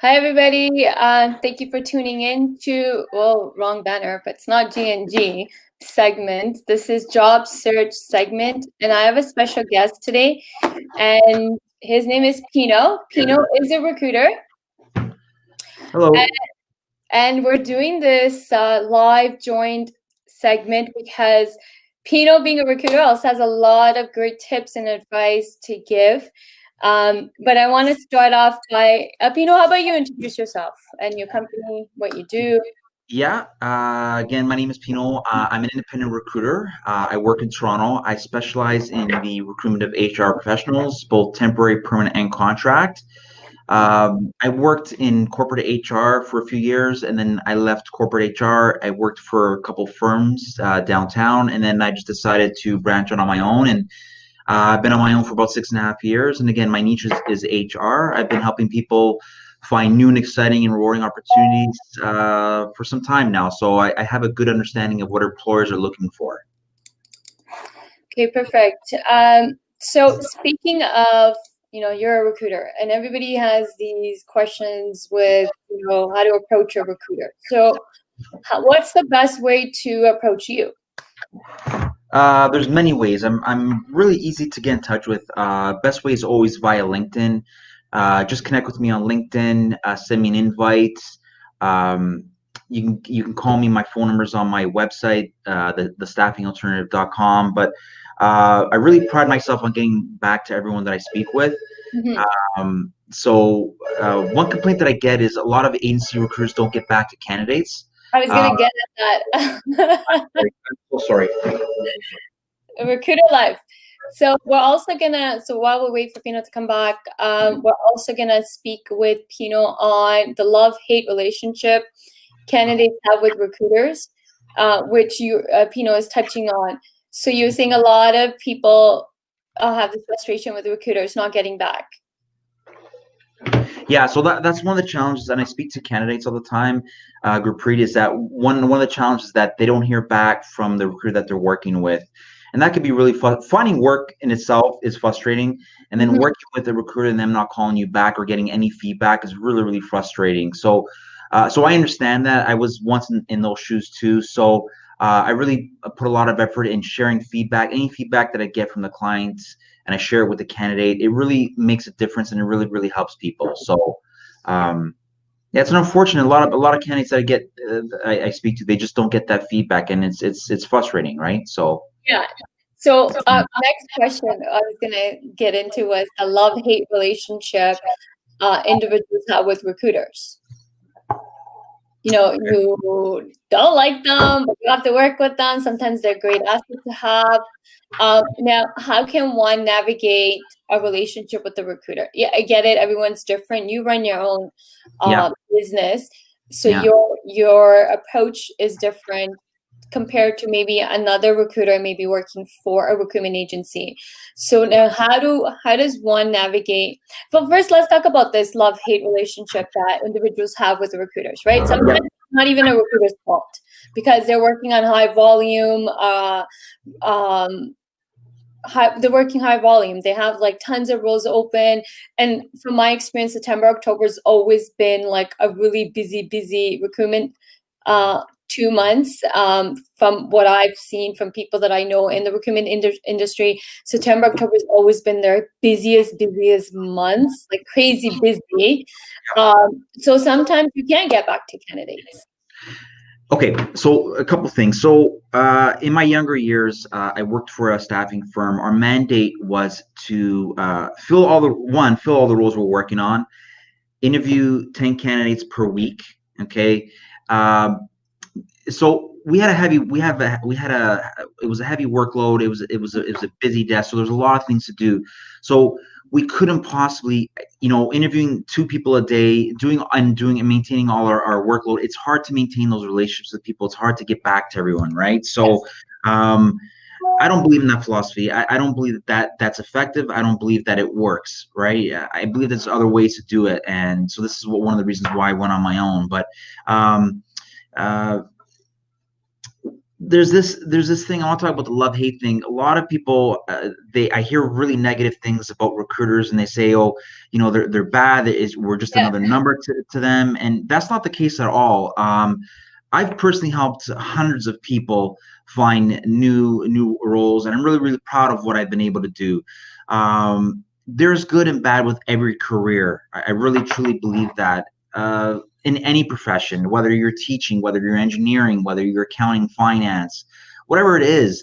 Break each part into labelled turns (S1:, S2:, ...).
S1: Hi, everybody. Thank you for tuning in to, well, wrong banner, but it's not G&G segment. This is Job Search segment, and I have a special guest today, and his name is Pino. Pino is a recruiter.
S2: Hello.
S1: And we're doing this live joined segment because Pino, being a recruiter, also has a lot of great tips and advice to give. But I want to start off by, Pino, how about you introduce yourself and your company, what you do?
S2: Yeah, again, my name is Pino. I'm an independent recruiter. I work in Toronto. I specialize in the recruitment of HR professionals, both temporary, permanent, and contract. I worked in corporate HR for a few years, and then I left corporate HR. I worked for a couple firms downtown, and then I just decided to branch out on my own. And I've been on my own for about 6.5 years. And again, my niche is HR. I've been helping people find new and exciting and rewarding opportunities for some time now. So I have a good understanding of what employers are looking for.
S1: Okay, perfect. So speaking of, you're a recruiter, and everybody has these questions with, how to approach a recruiter. So what's the best way to approach you?
S2: There's many ways. I'm really easy to get in touch with. Best way is always via LinkedIn. Just connect with me on LinkedIn. Send me an invite. You can call me. My phone number is on my website, thestaffing.alternative.com. But I really pride myself on getting back to everyone that I speak with. So one complaint that I get is a lot of agency recruiters don't get back to candidates.
S1: I was going to get at that.
S2: I'm so sorry.
S1: Recruiter Live. So we're also so while we wait for Pino to come back, we're also gonna speak with Pino on the love-hate relationship candidates have with recruiters, which Pino is touching on. So you're saying a lot of people have this frustration with recruiters not getting back.
S2: Yeah, so that's one of the challenges, and I speak to candidates all the time. Gurpreet, is that one of the challenges that they don't hear back from the recruiter that they're working with, and that could be really finding work in itself is frustrating, and then working with a recruiter and them not calling you back or getting any feedback is really frustrating. So, so I understand that. I was once in those shoes too. So I really put a lot of effort in sharing feedback, any feedback that I get from the clients, and I share it with the candidate. It really makes a difference, and it really helps people. So, yeah, it's an unfortunate. A lot of candidates that I speak to, they just don't get that feedback, and it's frustrating, right? So
S1: yeah. So next question I was gonna get into was a love-hate relationship individuals have with recruiters. You don't like them, but you have to work with them. Sometimes they're great assets to have. Now, how can one navigate a relationship with the recruiter? Yeah, I get it. Everyone's different. You run your own business, so your approach is different compared to maybe another recruiter maybe working for a recruitment agency. So now how does one navigate? But first, let's talk about this love-hate relationship that individuals have with the recruiters, right? Sometimes it's not even a recruiter's fault because they're working on high volume, they're working high volume. They have like tons of roles open. And from my experience, September, October has always been like a really busy recruitment 2 months. From what I've seen from people that I know in the recruitment industry, September, October has always been their busiest months, like crazy busy. So sometimes you can't get back to candidates.
S2: Okay, so a couple things. So in my younger years, I worked for a staffing firm. Our mandate was to fill all the roles we're working on, interview 10 candidates per week. Okay, so it was a heavy workload. It was a busy desk. So there's a lot of things to do. So we couldn't possibly, interviewing 2 people a day, doing and maintaining all our workload. It's hard to maintain those relationships with people. It's hard to get back to everyone, right? So, I don't believe in that philosophy. I don't believe that's effective. I don't believe that it works, right? I believe there's other ways to do it, and so this is one of the reasons why I went on my own. But there's this thing I want to talk about, the love hate thing. A lot of people I hear really negative things about recruiters, and they say, oh, they're bad. We're just
S1: Yeah.
S2: another number to them, and that's not the case at all. I've personally helped hundreds of people find new roles, and I'm really, really proud of what I've been able to do. There's good and bad with every career. I really truly believe that. In any profession, whether you're teaching, whether you're engineering, whether you're accounting, finance, whatever it is,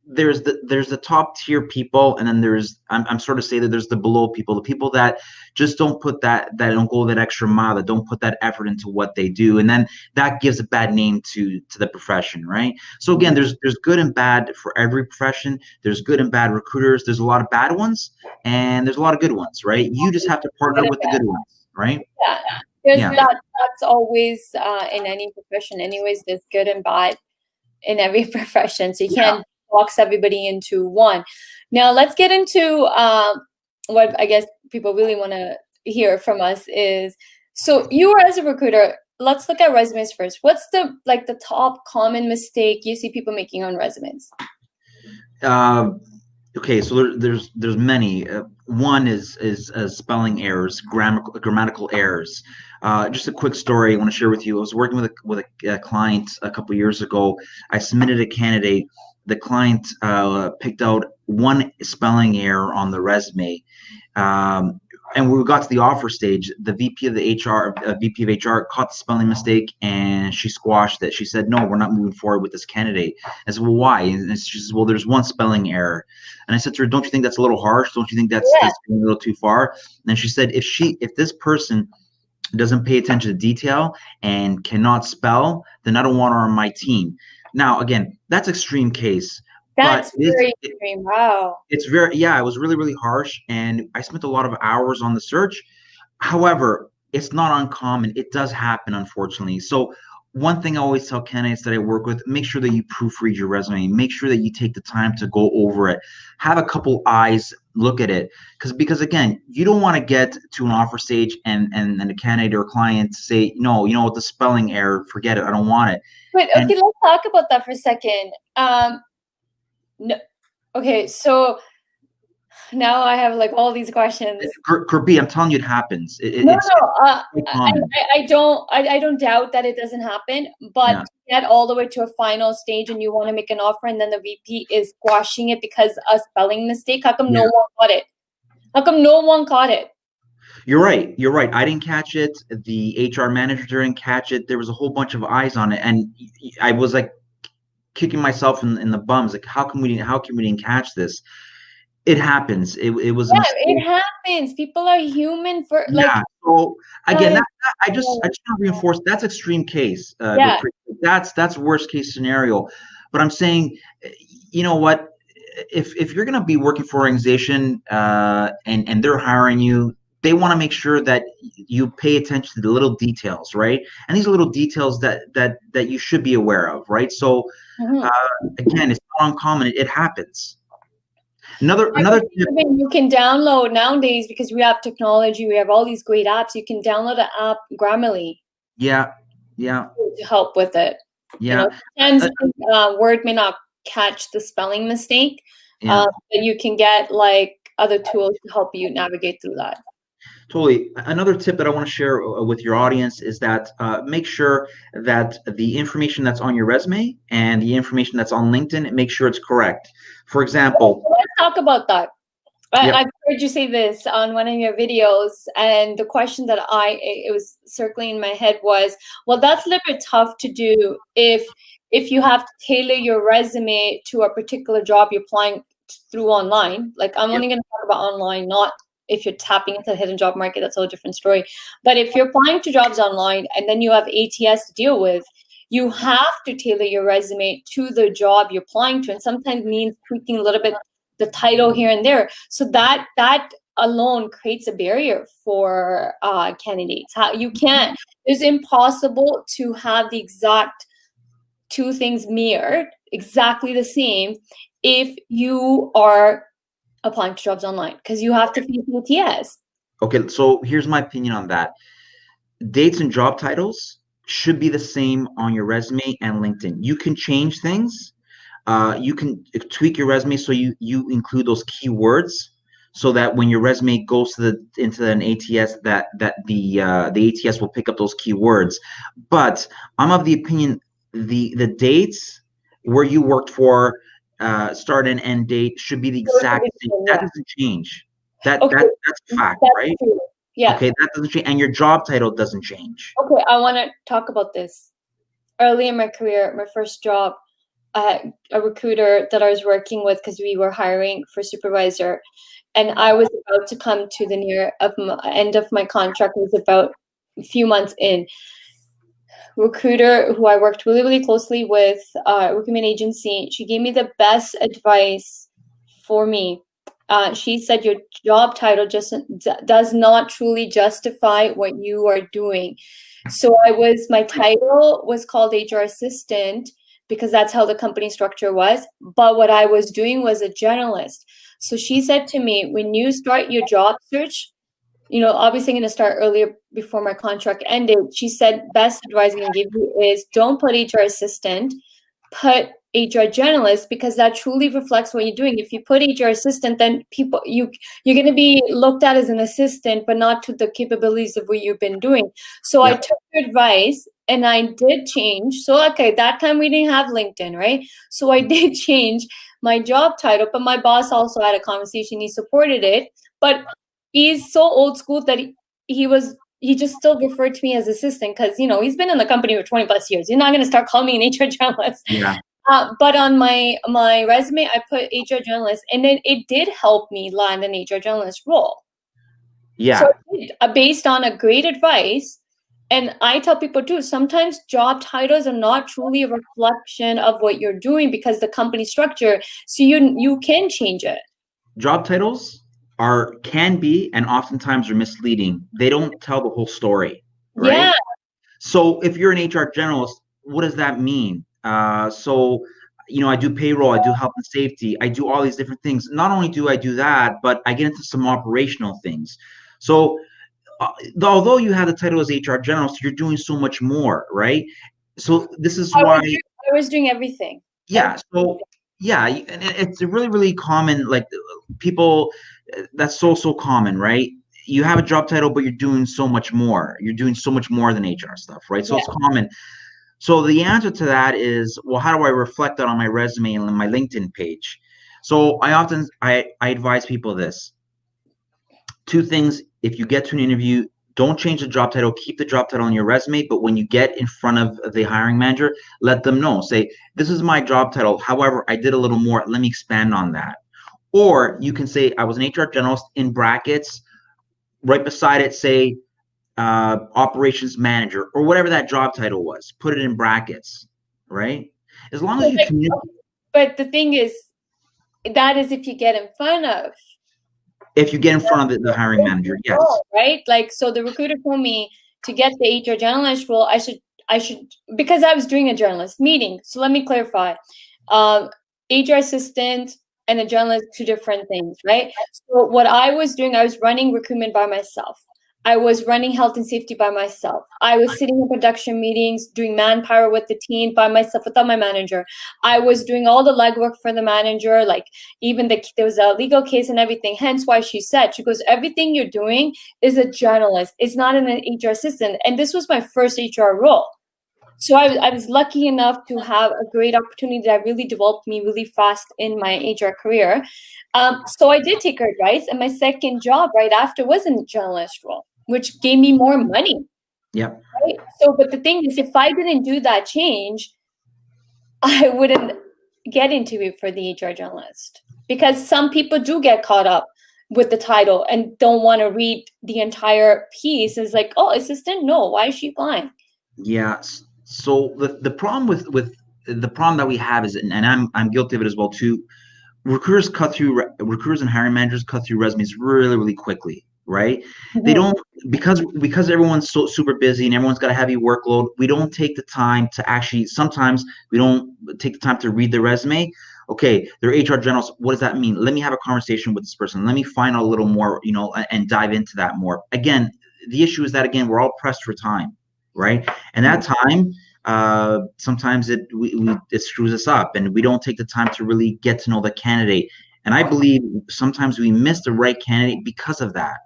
S2: there's the top tier people, and then I'm sort of say that there's the below people, the people that just don't put that don't go that extra mile, that don't put that effort into what they do, and then that gives a bad name to the profession, right? So again, there's good and bad for every profession. There's good and bad recruiters. There's a lot of bad ones, and there's a lot of good ones, right? You just have to partner with the good ones, right?
S1: Yeah. Because
S2: Yeah.
S1: that's always in any profession. Anyways, there's good and bad in every profession. So you can't box everybody into one. Now let's get into what I guess people really want to hear from us is, so you are as a recruiter, let's look at resumes first. What's the top common mistake you see people making on resumes?
S2: Okay, so there's many. One is spelling errors, grammatical errors. Just a quick story I want to share with you. I was working with a client a couple years ago. I submitted a candidate. The client picked out one spelling error on the resume. And when we got to the offer stage, the VP of HR caught the spelling mistake, and she squashed it. She said, "No, we're not moving forward with this candidate." I said, "Well, why?" And she says, "Well, there's one spelling error." And I said to her, "Don't you think that's a little harsh? Don't you think that's going a little too far?" And she said, "If this person doesn't pay attention to detail and cannot spell, then I don't want her on my team." Now, again, that's extreme case.
S1: That's very extreme. Wow.
S2: It's it was really, really harsh. And I spent a lot of hours on the search. However, it's not uncommon. It does happen, unfortunately. So one thing I always tell candidates that I work with, make sure that you proofread your resume. Make sure that you take the time to go over it. Have a couple eyes look at it. Because again, you don't want to get to an offer stage and a candidate or client say, "No, what, the spelling error, forget it. I don't want it."
S1: But okay, let's talk about that for a second. No. Okay, so now I have all these questions.
S2: Kirby, I'm telling you, it happens.
S1: I don't doubt that it doesn't happen, but to get all the way to a final stage and you want to make an offer and then the VP is squashing it because a spelling mistake, how come no one caught it? How come no one caught it?
S2: You're right. I didn't catch it. The HR manager didn't catch it. There was a whole bunch of eyes on it, and I was kicking myself in the bums. How come we didn't catch this? It happens. It was a mistake.
S1: It happens. People are human.
S2: So again, I just want to reinforce that's extreme case. That's worst case scenario. But I'm saying, you know what? If you're going to be working for an organization and they're hiring you, they want to make sure that you pay attention to the little details, right? And these are little details that you should be aware of, right? So again, it's not uncommon. It happens. Another tip
S1: you can download nowadays, because we have technology, we have all these great apps. You can download an app, Grammarly.
S2: Yeah.
S1: To help with it.
S2: Yeah.
S1: Sometimes Word may not catch the spelling mistake, but you can get other tools to help you navigate through that.
S2: Totally. Another tip that I want to share with your audience is that make sure that the information that's on your resume and the information that's on LinkedIn, make sure it's correct. For example,
S1: let's talk about that. I've heard you say this on one of your videos, and the question that it was circling in my head was, well, that's a little bit tough to do if you have to tailor your resume to a particular job you're applying through online. I'm only going to talk about online, not if you're tapping into the hidden job market. That's a whole different story. But if you're applying to jobs online and then you have ATS to deal with, you have to tailor your resume to the job you're applying to, and sometimes means tweaking a little bit the title here and there. So that alone creates a barrier for candidates. It's impossible to have the exact two things mirrored exactly the same if you are applying to jobs online, because you have to feed ATS.
S2: Okay, so here's my opinion on that. Dates and job titles should be the same on your resume and LinkedIn. You can change things. You can tweak your resume so you include those keywords, so that when your resume goes into an ATS, the ATS will pick up those keywords. But I'm of the opinion the dates where you worked for, start and end date, should be the exact same. That doesn't change.
S1: Okay,
S2: That's a fact,
S1: that's
S2: right?
S1: true. Yeah.
S2: Okay, that doesn't change, and your job title doesn't change.
S1: Okay, I want to talk about this. Early in my career, my first job, I had a recruiter that I was working with because we were hiring for supervisor, and I was about to come to the end of my contract. It was about a few months in. Recruiter who I worked really, really closely with, recruitment agency, she gave me the best advice for me. She said your job title just does not truly justify what you are doing. So my title was called HR assistant because that's how the company structure was. But what I was doing was a journalist. So she said to me, when you start your job search, obviously I'm going to start earlier before my contract ended. She said, best advice I can give you is don't put HR assistant, put HR journalist, because that truly reflects what you're doing. If you put HR assistant, then you're going to be looked at as an assistant, but not to the capabilities of what you've been doing. So I took your advice and I did change. So, okay, that time we didn't have LinkedIn, right? So I did change my job title, but my boss also had a conversation. He supported it, but he's so old school that he just still referred to me as assistant because, he's been in the company for 20 plus years. You're not going to start calling me an HR journalist.
S2: Yeah.
S1: But on my resume, I put HR journalist, and then it did help me land an HR journalist role.
S2: Yeah.
S1: So based on a great advice, and I tell people too, sometimes job titles are not truly a reflection of what you're doing because the company structure. So you can change it.
S2: Job titles can be and oftentimes are misleading. They don't tell the whole story, right?
S1: Yeah.
S2: So if you're an HR generalist, what does that mean? So I do payroll, I do health and safety, I do all these different things. Not only do I do that, but I get into some operational things. So although you have the title as HR generalist, you're doing so much more, right? So this is why
S1: I was doing everything.
S2: Yeah. So yeah, and it's a really, really common, like people, that's so common, right? You have a job title, but you're doing so much more. You're doing so much more than HR stuff, right? So it's common. So the answer to that is, well, how do I reflect that on my resume and my LinkedIn page? So I advise people this. Two things: if you get to an interview, don't change the job title, keep the job title on your resume, but when you get in front of the hiring manager, let them know. Say, this is my job title. However, I did a little more. Let me expand on that. Or you can say, I was an HR generalist, in brackets, right beside it, say, operations manager, or whatever that job title was. Put it in brackets, right? As long as you communicate.
S1: But the thing is, that is if you get in front of.
S2: If you get in front of the hiring manager, yes.
S1: Right? Like, so the recruiter told me to get the HR journalist role, I should, because I was doing a journalist meeting. So let me clarify. HR assistant and a journalist, two different things, right? So what I was doing, I was running recruitment by myself. I was running health and safety by myself. I was sitting in production meetings, doing manpower with the team by myself without my manager. I was doing all the legwork for the manager, like even there was a legal case and everything. Hence why she goes, everything you're doing is a journalist. It's not an HR assistant. And this was my first HR role. So I was lucky enough to have a great opportunity that really developed me really fast in my HR career. So I did take her advice, and my second job right after was a journalist role, which gave me more money.
S2: Yeah.
S1: Right? So, but the thing is, if I didn't do that change, I wouldn't get interviewed for the HR journalist, because some people do get caught up with the title and don't want to read the entire piece. It's like, oh, assistant? No, why is she applying?
S2: Yeah. So the problem with the problem that we have is, and I'm guilty of it as well too, recruiters and hiring managers cut through resumes really, really quickly, right? Mm-hmm. They don't, because everyone's so super busy and everyone's got a heavy workload, we don't take the time to actually, sometimes we don't take the time to read the resume. Okay, they're HR generals. What does that mean? Let me have a conversation with this person. Let me find out a little more, and dive into that more. Again, the issue is that, again, we're all pressed for time. right? And that time, sometimes it screws us up, and we don't take the time to really get to know the candidate. And I believe sometimes we miss the right candidate because of that.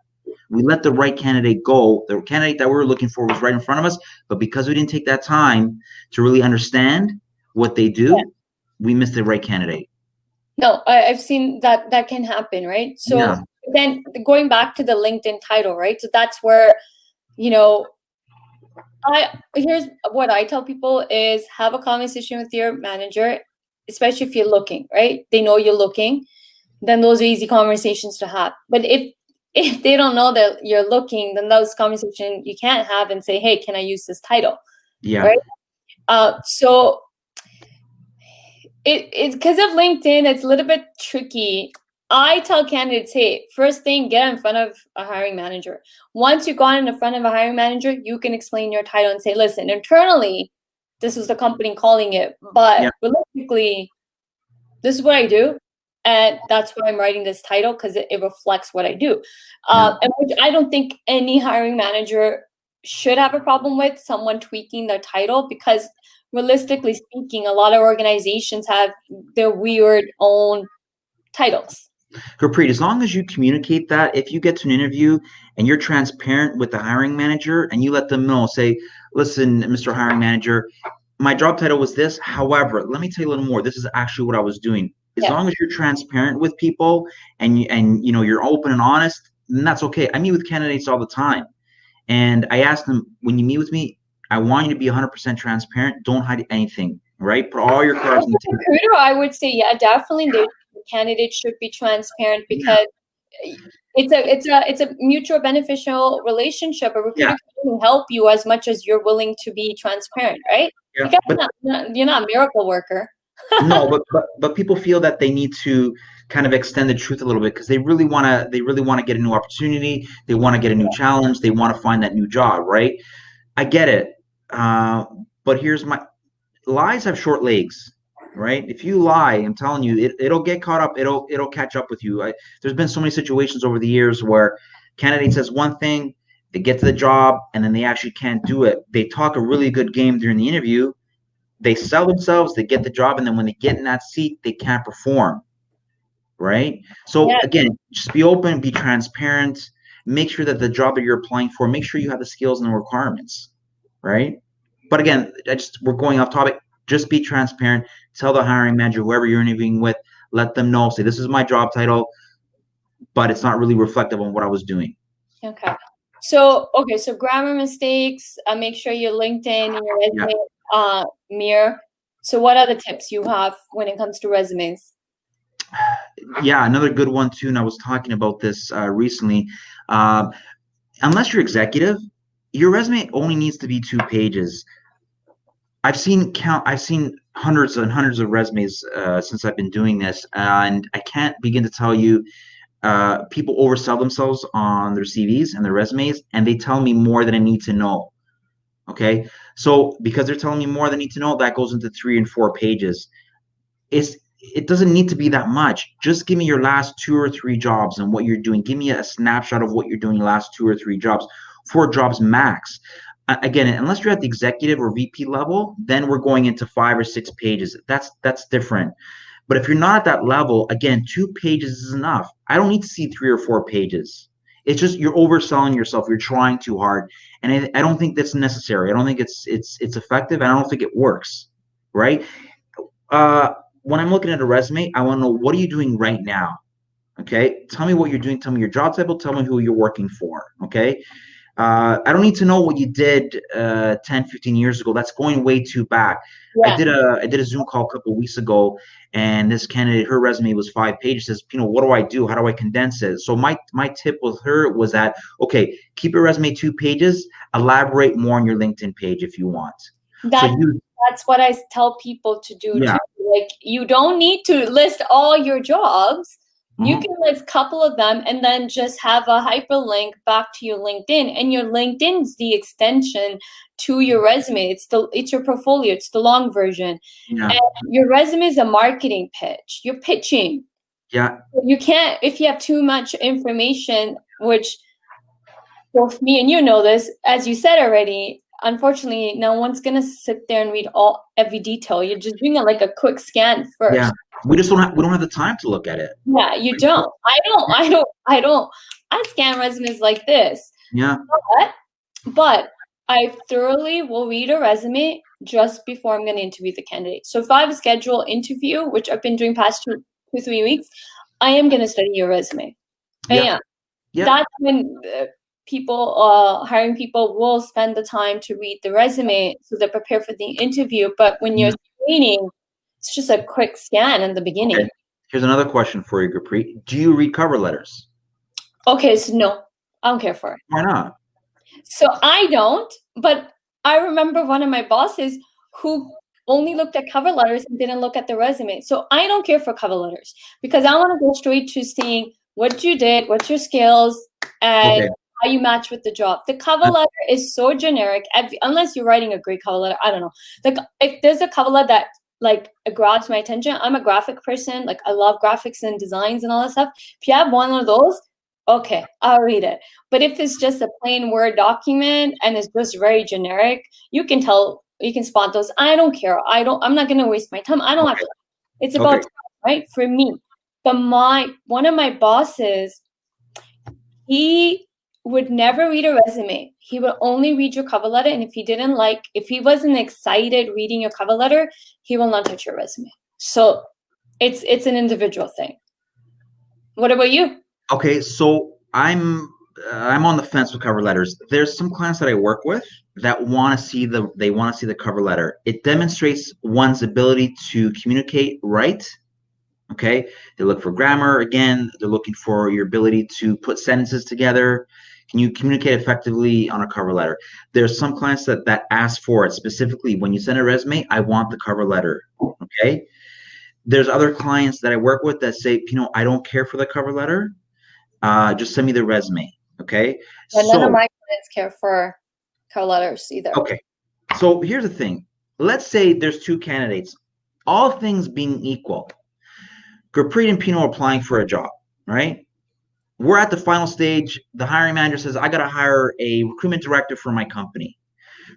S2: We let the right candidate go. The candidate that we were looking for was right in front of us, but because we didn't take that time to really understand what they do,
S1: Yeah.
S2: we missed the right candidate.
S1: No, I've seen that can happen, right? So
S2: Yeah.
S1: then going back to the LinkedIn title, right? So that's where, you know, here's what I tell people is have a conversation with your manager, especially if you're looking, right? They know you're looking, then those are easy conversations to have. But if they don't know that you're looking, then those conversations you can't have and say, hey, can I use this title?
S2: Yeah.
S1: Right? So it's because of LinkedIn, it's a little bit tricky. I tell candidates, hey, first thing, get in front of a hiring manager. Once you've gone in front of a hiring manager, you can explain your title and say, listen, internally, this is the company calling it, but
S2: Yeah.
S1: realistically, this is what I do. And that's why I'm writing this title because it reflects what I do. And which I don't think any hiring manager should have a problem with someone tweaking their title because realistically speaking, a lot of organizations have their weird own titles.
S2: Gurpreet, as long as you communicate that, if you get to an interview and you're transparent with the hiring manager and you let them know, say, listen, Mr. Hiring Manager, my job title was this. However, let me tell you a little more. This is actually what I was doing. As
S1: Yeah.
S2: long as you're transparent with people and you know you're open and honest, then that's okay. I meet with candidates all the time, and I ask them, when you meet with me, I want you to be 100% transparent. Don't hide anything, right? Put all your cards on the table.
S1: Recruiter, I would say, yeah, definitely the candidate should be transparent because it's a mutual beneficial relationship. A recruiter can help you as much as you're willing to be transparent, right?
S2: Yeah.
S1: Because you're not a miracle worker.
S2: No, but people feel that they need to kind of extend the truth a little bit because they really want to get a new opportunity. They want to get a new challenge. They want to find that new job, right? I get it. But here's my lies have short legs, right? If you lie, I'm telling you, it'll get caught up. It'll catch up with you. There's been so many situations over the years where candidate says one thing, they get to the job, and then they actually can't do it. They talk a really good game during the interview. They sell themselves, they get the job, and then when they get in that seat, they can't perform, right? So again, just be open, be transparent, make sure that the job that you're applying for, make sure you have the skills and the requirements, right? But again, we're going off topic. Just be transparent. Tell the hiring manager, whoever you're interviewing with, let them know. Say, this is my job title, but it's not really reflective on what I was doing.
S1: Okay. So grammar mistakes. Make sure your LinkedIn and your resume mirror. So what other tips you have when it comes to resumes?
S2: Yeah, another good one too. And I was talking about this recently. Unless you're executive, your resume only needs to be 2 pages. I've seen hundreds and hundreds of resumes since I've been doing this, and I can't begin to tell you. People oversell themselves on their CVs and their resumes, and they tell me more than I need to know. Okay, so because they're telling me more than I need to know, that goes into 3 and 4 pages. It doesn't need to be that much. Just give me your last 2 or 3 jobs and what you're doing. Give me a snapshot of what you're doing last 2 or 3 jobs, 4 jobs max. Again, unless you're at the executive or VP level, then we're going into 5 or 6 pages. That's different. But if you're not at that level, again, 2 pages is enough. I don't need to see 3 or 4 pages. It's just you're overselling yourself. You're trying too hard, and I don't think that's necessary. I don't think it's effective, and I don't think it works. Right? When I'm looking at a resume, I want to know, what are you doing right now? Okay, tell me what you're doing. Tell me your job title. Tell me who you're working for. Okay. I don't need to know what you did 10, 15 years ago. That's going way too back.
S1: Yeah.
S2: I did a Zoom call a couple of weeks ago, and this candidate, her resume was 5 pages. Says, what do I do? How do I condense it? So my tip with her was that, okay, keep your resume 2 pages. Elaborate more on your LinkedIn page if you want.
S1: That's what I tell people to do too. Like, you don't need to list all your jobs. You can list a couple of them and then just have a hyperlink back to your LinkedIn. And your LinkedIn is the extension to your resume. It's your portfolio. It's the long version.
S2: Yeah.
S1: And your resume is a marketing pitch. You're pitching.
S2: Yeah.
S1: You can't, if you have too much information, which both me and you know this, as you said already, unfortunately, no one's gonna sit there and read every detail. You're just doing it like a quick scan first.
S2: Yeah, we don't have the time to look at it.
S1: Yeah, you don't. I scan resumes like this.
S2: Yeah.
S1: But I thoroughly will read a resume just before I'm going to interview the candidate. So if I have a scheduled interview, which I've been doing past 3 weeks, I am going to study your resume.
S2: Yeah.
S1: Yeah.
S2: Yeah.
S1: That's when hiring people will spend the time to read the resume so they're prepared for the interview. But when you're screening, it's just a quick scan in the beginning.
S2: Okay. Here's another question for you, Gurpreet. Do you read cover letters?
S1: Okay, so no, I don't care for it.
S2: Why not?
S1: So I don't, but I remember one of my bosses who only looked at cover letters and didn't look at the resume. So I don't care for cover letters because I want to go straight to seeing what you did, what's your skills, and how you match with the job. The cover letter is so generic, unless you're writing a great cover letter. I don't know. Like if there's a cover letter that like grabs my attention, I'm a graphic person. Like I love graphics and designs and all that stuff. If you have one of those, okay, I'll read it. But if it's just a plain Word document and it's just very generic, you can spot those. I don't care. I'm not going to waste my time. I don't have to. It's about time, right? For me. But one of my bosses, he would never read a resume. He would only read your cover letter. And if he wasn't excited reading your cover letter, he will not touch your resume. So it's an individual thing. What about you?
S2: Okay, so I'm on the fence with cover letters. There's some clients that I work with that want to see the cover letter. It demonstrates one's ability to communicate right. Okay, they look for grammar. Again, they're looking for your ability to put sentences together. Can you communicate effectively on a cover letter? There's some clients that ask for it specifically. When you send a resume, I want the cover letter. Okay. There's other clients that I work with that say, I don't care for the cover letter. Just send me the resume. Okay.
S1: But none of my clients care for cover letters either.
S2: Okay. So here's the thing. Let's say there's two candidates. All things being equal, Gurpreet and Pino are applying for a job, right? We're at the final stage. The hiring manager says, I got to hire a recruitment director for my company.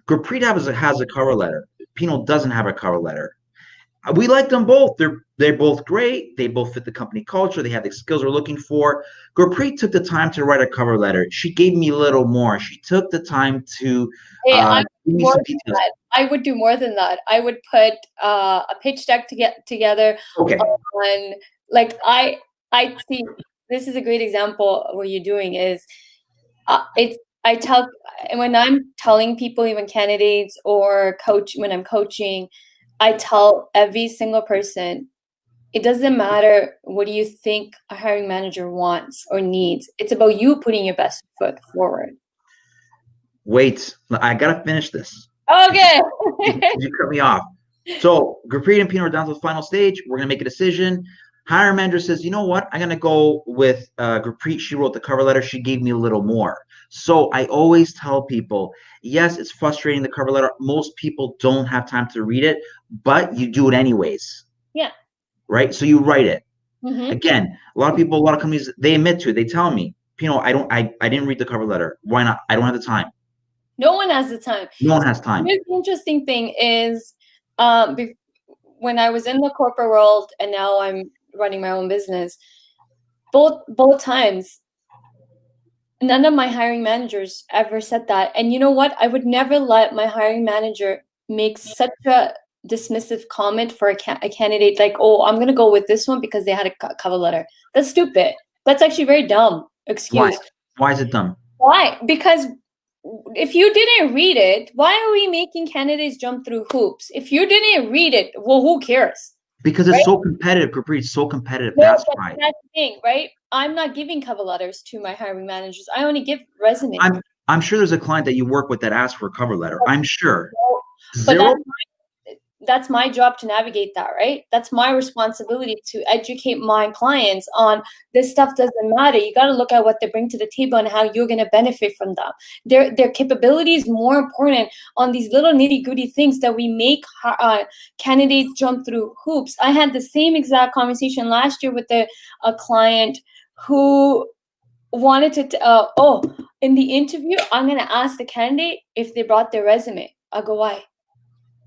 S2: Gurpreet has a cover letter. Pino doesn't have a cover letter. We like them both. They're both great. They both fit the company culture. They have the skills we're looking for. Gurpreet took the time to write a cover letter. She gave me a little more. She took the time to give me some details.
S1: I would do more than that. I would put a pitch deck to get together.
S2: Okay.
S1: I see. This is a great example of what you're doing is when I'm telling people, even candidates or when I'm coaching, I tell every single person, it doesn't matter what do you think a hiring manager wants or needs. It's about you putting your best foot forward.
S2: Wait, I got to finish this.
S1: Okay.
S2: You cut me off. So Gurpreet and Pino are down to the final stage. We're going to make a decision. Hiring manager says, you know what? I'm going to go with Gurpreet. She wrote the cover letter. She gave me a little more. So I always tell people, yes, it's frustrating, the cover letter. Most people don't have time to read it, but you do it anyways.
S1: Yeah.
S2: Right? So you write it.
S1: Mm-hmm.
S2: Again, a lot of companies, they admit to it. They tell me, Pino, I didn't read the cover letter. Why not? I don't have the time.
S1: No one has the time.
S2: No one has time.
S1: Here's the interesting thing is when I was in the corporate world and now I'm running my own business, both times, none of my hiring managers ever said that. And you know what? I would never let my hiring manager make such a dismissive comment for a candidate like, oh, I'm going to go with this one because they had a cover letter. That's stupid. That's actually very dumb excuse.
S2: Why is it dumb?
S1: Why? Because if you didn't read it, why are we making candidates jump through hoops? If you didn't read it, well, who cares?
S2: Because it's so competitive, Gurpreet. It's so competitive. That's why.
S1: That's the thing, right? I'm not giving cover letters to my hiring managers. I only give resumes.
S2: I'm sure there's a client that you work with that asks for a cover letter. I'm sure.
S1: But that's my job to navigate that, right? That's my responsibility to educate my clients on this stuff doesn't matter. You got to look at what they bring to the table and how you're going to benefit from them. Their capability is more important on these little nitty-gritty things that we make candidates jump through hoops. I had the same exact conversation last year with a client who wanted to, in the interview, I'm going to ask the candidate if they brought their resume. I'll go, why?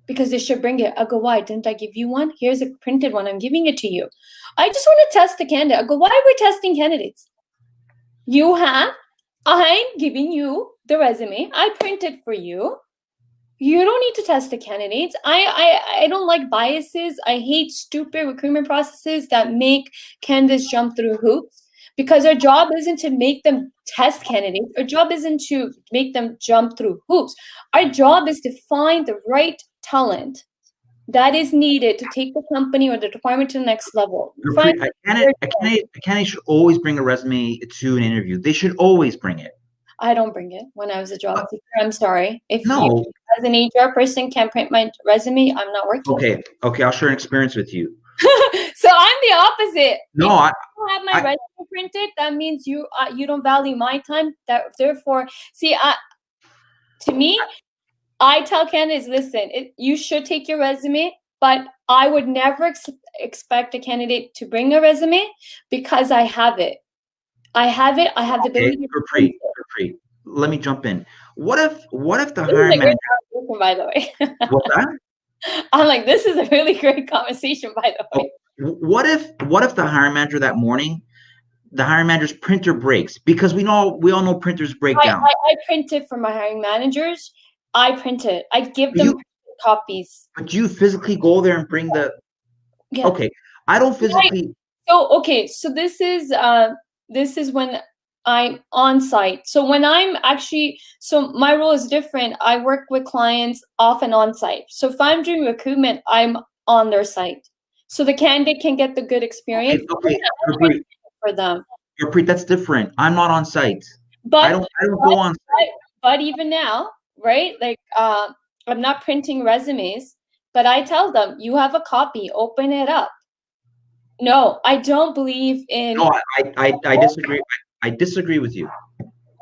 S1: Because they should bring it. I'll go, why? Didn't I give you one? Here's a printed one. I'm giving it to you. I just want to test the candidate. I go, why are we testing candidates? I'm giving you the resume. I printed for you. You don't need to test the candidates. I don't like biases. I hate stupid recruitment processes that make candidates jump through hoops, because our job isn't to make them test candidates. Our job isn't to make them jump through hoops. Our job is to find the right talent that is needed to take the company or the department to the next level.
S2: A candidate should always bring a resume to an interview. They should always bring it.
S1: I don't bring it when I was a job seeker. I'm sorry. If
S2: No.
S1: you, as an HR person, can't print my resume, I'm not working.
S2: Okay, I'll share an experience with you.
S1: So I'm the opposite.
S2: No,
S1: if I don't have my resume printed, that means you don't value my time. Therefore, to me, I tell candidates, listen, you should take your resume, but I would never expect a candidate to bring a resume because I have it. I have the ability to
S2: print it. Let me jump in. What if the hiring manager?
S1: By the way,
S2: what's that?
S1: I'm like, this is a really great conversation. By the way,
S2: what if the hiring manager that morning, the hiring manager's printer breaks? Because we all know printers break down.
S1: I print it for my hiring managers. I print it. I give them copies.
S2: But you physically go there and bring the? Yeah. Okay, I don't physically.
S1: So this is when I'm on site. So when I'm my role is different. I work with clients off and on site. So if I'm doing recruitment, I'm on their site. So the candidate can get the good experience.
S2: Okay.
S1: For them.
S2: That's different. I'm not on site. But I don't go on site.
S1: But even now, right? Like I'm not printing resumes, but I tell them, you have a copy, open it up. No, I don't believe in.
S2: No, I disagree. I disagree with you.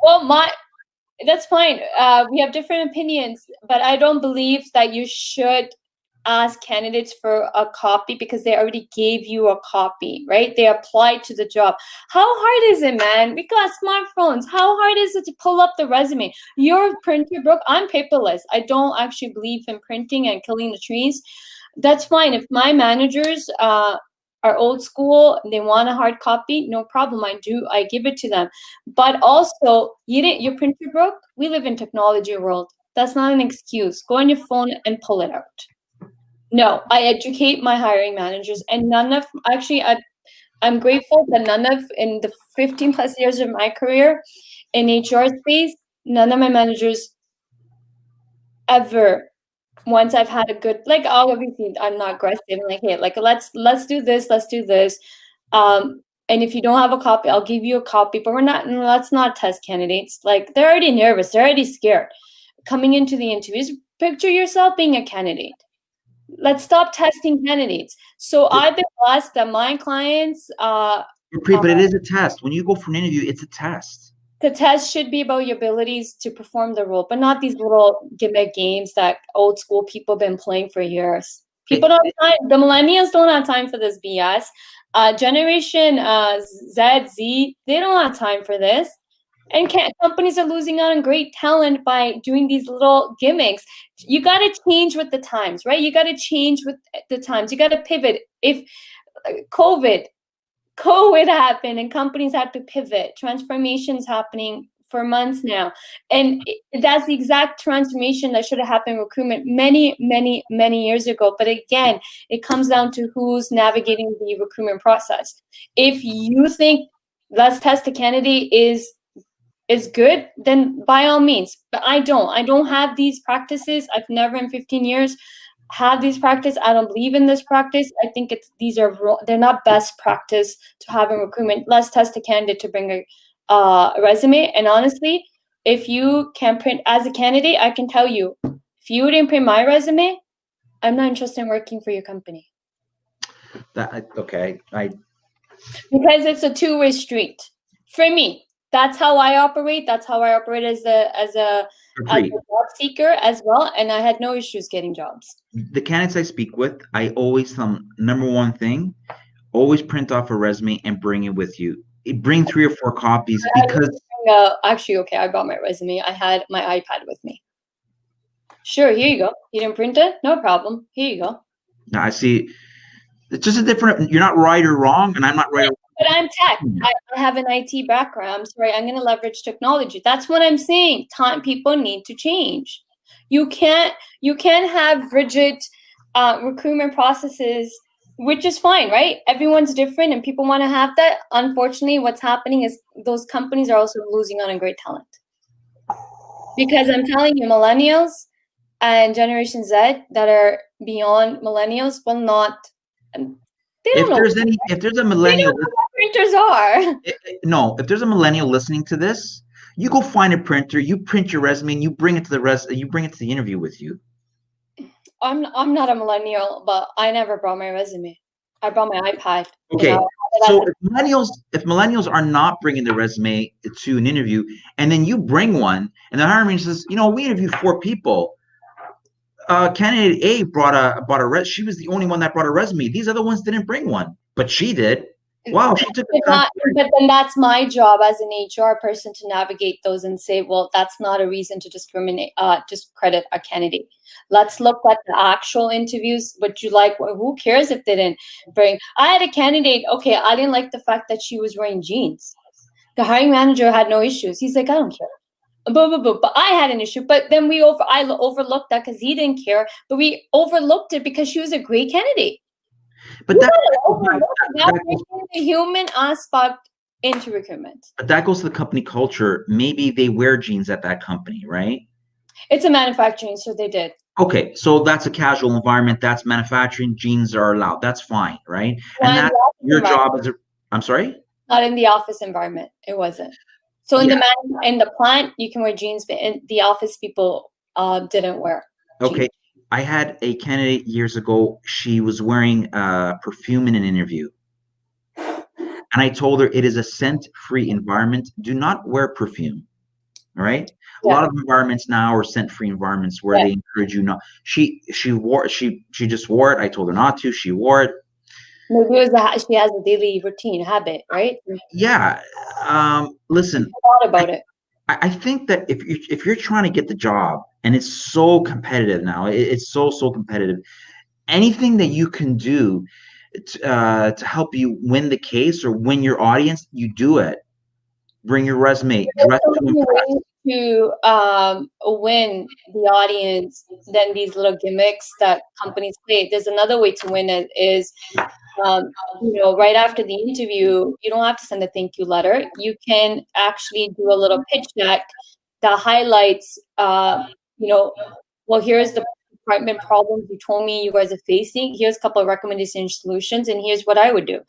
S1: Well, that's fine. We have different opinions, but I don't believe that you should ask candidates for a copy because they already gave you a copy, right? They applied to the job. How hard is it, man? We got smartphones. How hard is it to pull up the resume? Your printer broke. I'm paperless. I don't actually believe in printing and killing the trees. That's fine. If my managers are old school, they want a hard copy, no problem. I give it to them. But also, your printer broke. We live in technology world. That's not an excuse. Go on your phone and pull it out. No, I educate my hiring managers, and I'm grateful that in the 15 plus years of my career in HR space, none of my managers ever, once I've had a good, obviously I'm not aggressive. I'm like, hey, let's do this. And if you don't have a copy, I'll give you a copy, but let's not test candidates. Like, they're already nervous. They're already scared coming into the interviews. Picture yourself being a candidate. Let's stop testing candidates. So I've been blessed that my clients,
S2: but it is a test. When you go for an interview, it's a test.
S1: The test should be about your abilities to perform the role, but not these little gimmick games that old school people have been playing for years. People don't have time. The millennials don't have time for this BS. Generation Z, they don't have time for this. And companies are losing out on great talent by doing these little gimmicks. You got to change with the times, right? You got to change with the times. You got to pivot. If COVID happened and companies had to pivot, transformations happening for months now. And that's the exact transformation that should have happened in recruitment many, many, many years ago. But again, it comes down to who's navigating the recruitment process. If you think let's test a candidate is good, then by all means. But I don't have these practices. I've never in 15 years had these practice. I don't believe in this practice. I think they're not best practice to have in recruitment. Let's test a candidate to bring a resume. And honestly, if you can print as a candidate, I can tell you, if you didn't print my resume, I'm not interested in working for your company.
S2: Because
S1: it's a two-way street for me. That's how I operate. That's how I operate as a job seeker as well. And I had no issues getting jobs.
S2: The candidates I speak with, I always tell them, number one thing, always print off a resume and bring it with you. bring 3 or 4 copies because
S1: actually, okay, I brought my resume. I had my iPad with me. Sure, here you go. You didn't print it? No problem. Here you go.
S2: I see. It's just a different. You're not right or wrong, and I'm not right or wrong.
S1: But I'm tech. I have an IT background. I'm sorry. I'm going to leverage technology. That's what I'm saying. People need to change. You can't have rigid recruitment processes, which is fine, right? Everyone's different, and people want to have that. Unfortunately, what's happening is those companies are also losing out on great talent. Because I'm telling you, millennials and Generation Z that are beyond millennials will not.
S2: If there's a millennial,
S1: printers are.
S2: No, if there's a millennial listening to this, you go find a printer, you print your resume, and you bring it to the interview with you.
S1: I'm not a millennial, but I never brought my resume. I brought my iPad.
S2: Okay, so if millennials are not bringing their resume to an interview, and then you bring one, and the hiring manager says, we interviewed 4 people. Candidate A brought a she was the only one that brought a resume. These other ones didn't bring one, but she did. Wow, she took
S1: but then that's my job as an HR person to navigate those and say, well, that's not a reason to discriminate, discredit a candidate. Let's look at the actual interviews. What you like, who cares if they didn't bring? I had a candidate, okay, I didn't like the fact that she was wearing jeans. The hiring manager had no issues. He's like, I don't care. But I had an issue. But then I overlooked that because he didn't care. But we overlooked it because she was a great candidate.
S2: But
S1: that the human aspect into recruitment.
S2: But that goes to the company culture. Maybe they wear jeans at that company, right?
S1: It's a manufacturing, so they did.
S2: Okay, so that's a casual environment. That's manufacturing. Jeans are allowed. That's fine, right? And that's your job as I'm sorry?
S1: Not in the office environment. It wasn't. So in the plant, you can wear jeans, but in the office, people didn't wear jeans.
S2: Okay. I had a candidate years ago. She was wearing perfume in an interview. And I told her it is a scent-free environment. Do not wear perfume. All right. A lot of environments now are scent-free environments where they encourage you not. She just wore it. I told her not to. She wore it.
S1: Maybe it was she has a daily routine habit, right?
S2: Yeah. Listen.
S1: Thought about it.
S2: I think that if you're trying to get the job, and it's so competitive now, it's so competitive. Anything that you can do to help you win the case or win your audience, you do it. Bring your resume. Dress to impress.
S1: To win the audience than these little gimmicks that companies play. There's another way to win it is, right after the interview, you don't have to send a thank you letter. You can actually do a little pitch deck that highlights, well, here's the department problems you told me you guys are facing. Here's a couple of recommendation solutions, and here's what I would do.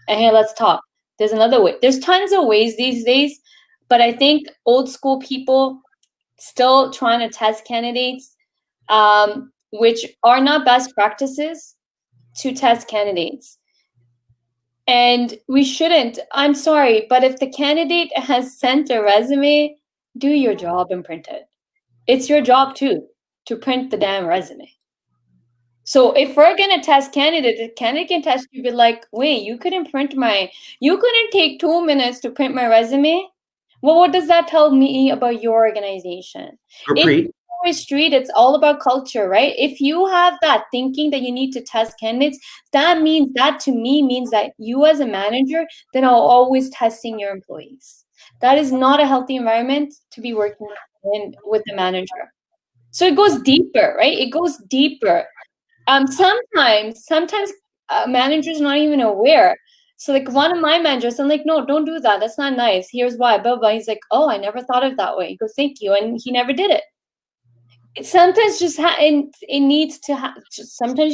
S1: And here, let's talk. There's another way. There's tons of ways these days. But I think old school people still trying to test candidates, which are not best practices to test candidates. And we shouldn't. I'm sorry, but if the candidate has sent a resume, do your job and print it. It's your job too, to print the damn resume. So if we're going to test candidate, the candidate can test you, be like, wait, you couldn't take 2 minutes to print my resume? Well, what does that tell me about your organization? In the street, it's all about culture, right? If you have that thinking that you need to test candidates, that to me means that you as a manager then are always testing your employees. That is not a healthy environment to be working in with the manager. So it goes deeper, right? It goes deeper. Sometimes managers not even aware. So like one of my managers, I'm like, no, don't do that. That's not nice. Here's why, blah, blah. He's like, oh, I never thought of it that way. He goes, thank you. And he never did it. Sometimes sometimes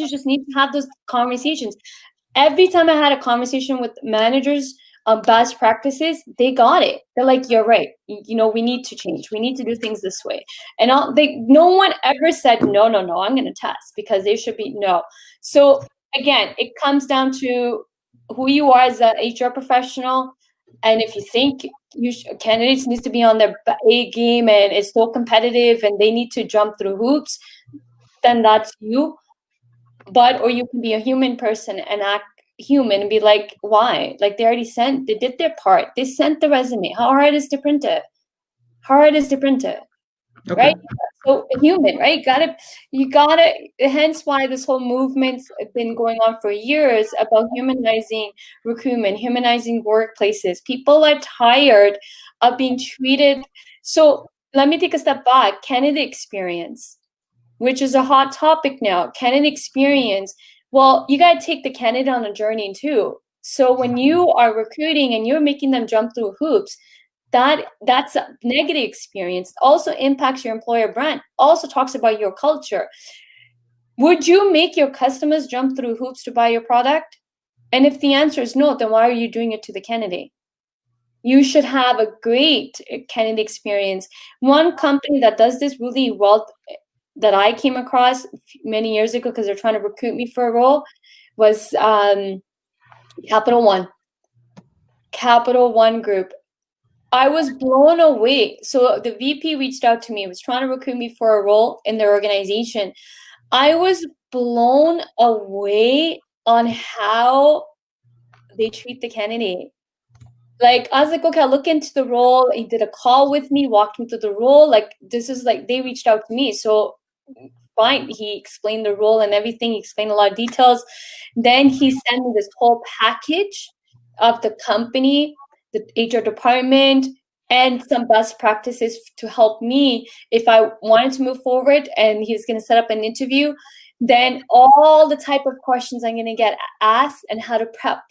S1: you just need to have those conversations. Every time I had a conversation with managers on best practices, they got it. They're like, you're right. We need to change. We need to do things this way. And no one ever said, no, I'm going to test, because they should be no. So again, it comes down to who you are as an HR professional, and if you think candidates need to be on their A game and it's so competitive and they need to jump through hoops, then that's you. Or you can be a human person and act human and be like, why? Like they did their part. They sent the resume. How hard is to print it? How hard is to print it?
S2: Okay.
S1: Right? So human, right? You gotta, hence why this whole movement's been going on for years about humanizing recruitment, humanizing workplaces. People are tired of being treated. So let me take a step back. Candidate experience, which is a hot topic now. Candidate experience. Well, you gotta take the candidate on a journey too. So when you are recruiting and you're making them jump through hoops, that's a negative experience. Also impacts your employer brand. Also talks about your culture. Would you make your customers jump through hoops to buy your product? And if the answer is no, then why are you doing it to the candidate? You should have a great candidate experience. One company that does this really well that I came across many years ago because they're trying to recruit me for a role was Capital One. Capital One Group. I was blown away. So the VP reached out to me, was trying to recruit me for a role in their organization. I was blown away on how they treat the candidate. Like, I was like, okay, I'll look into the role. He did a call with me, walked me through the role. Like, this is like, they reached out to me. So fine, he explained the role and everything. He explained a lot of details. Then he sent me this whole package of the company, the HR department, and some best practices to help me if I wanted to move forward. And he's going to set up an interview. Then all the type of questions I'm going to get asked and how to prep.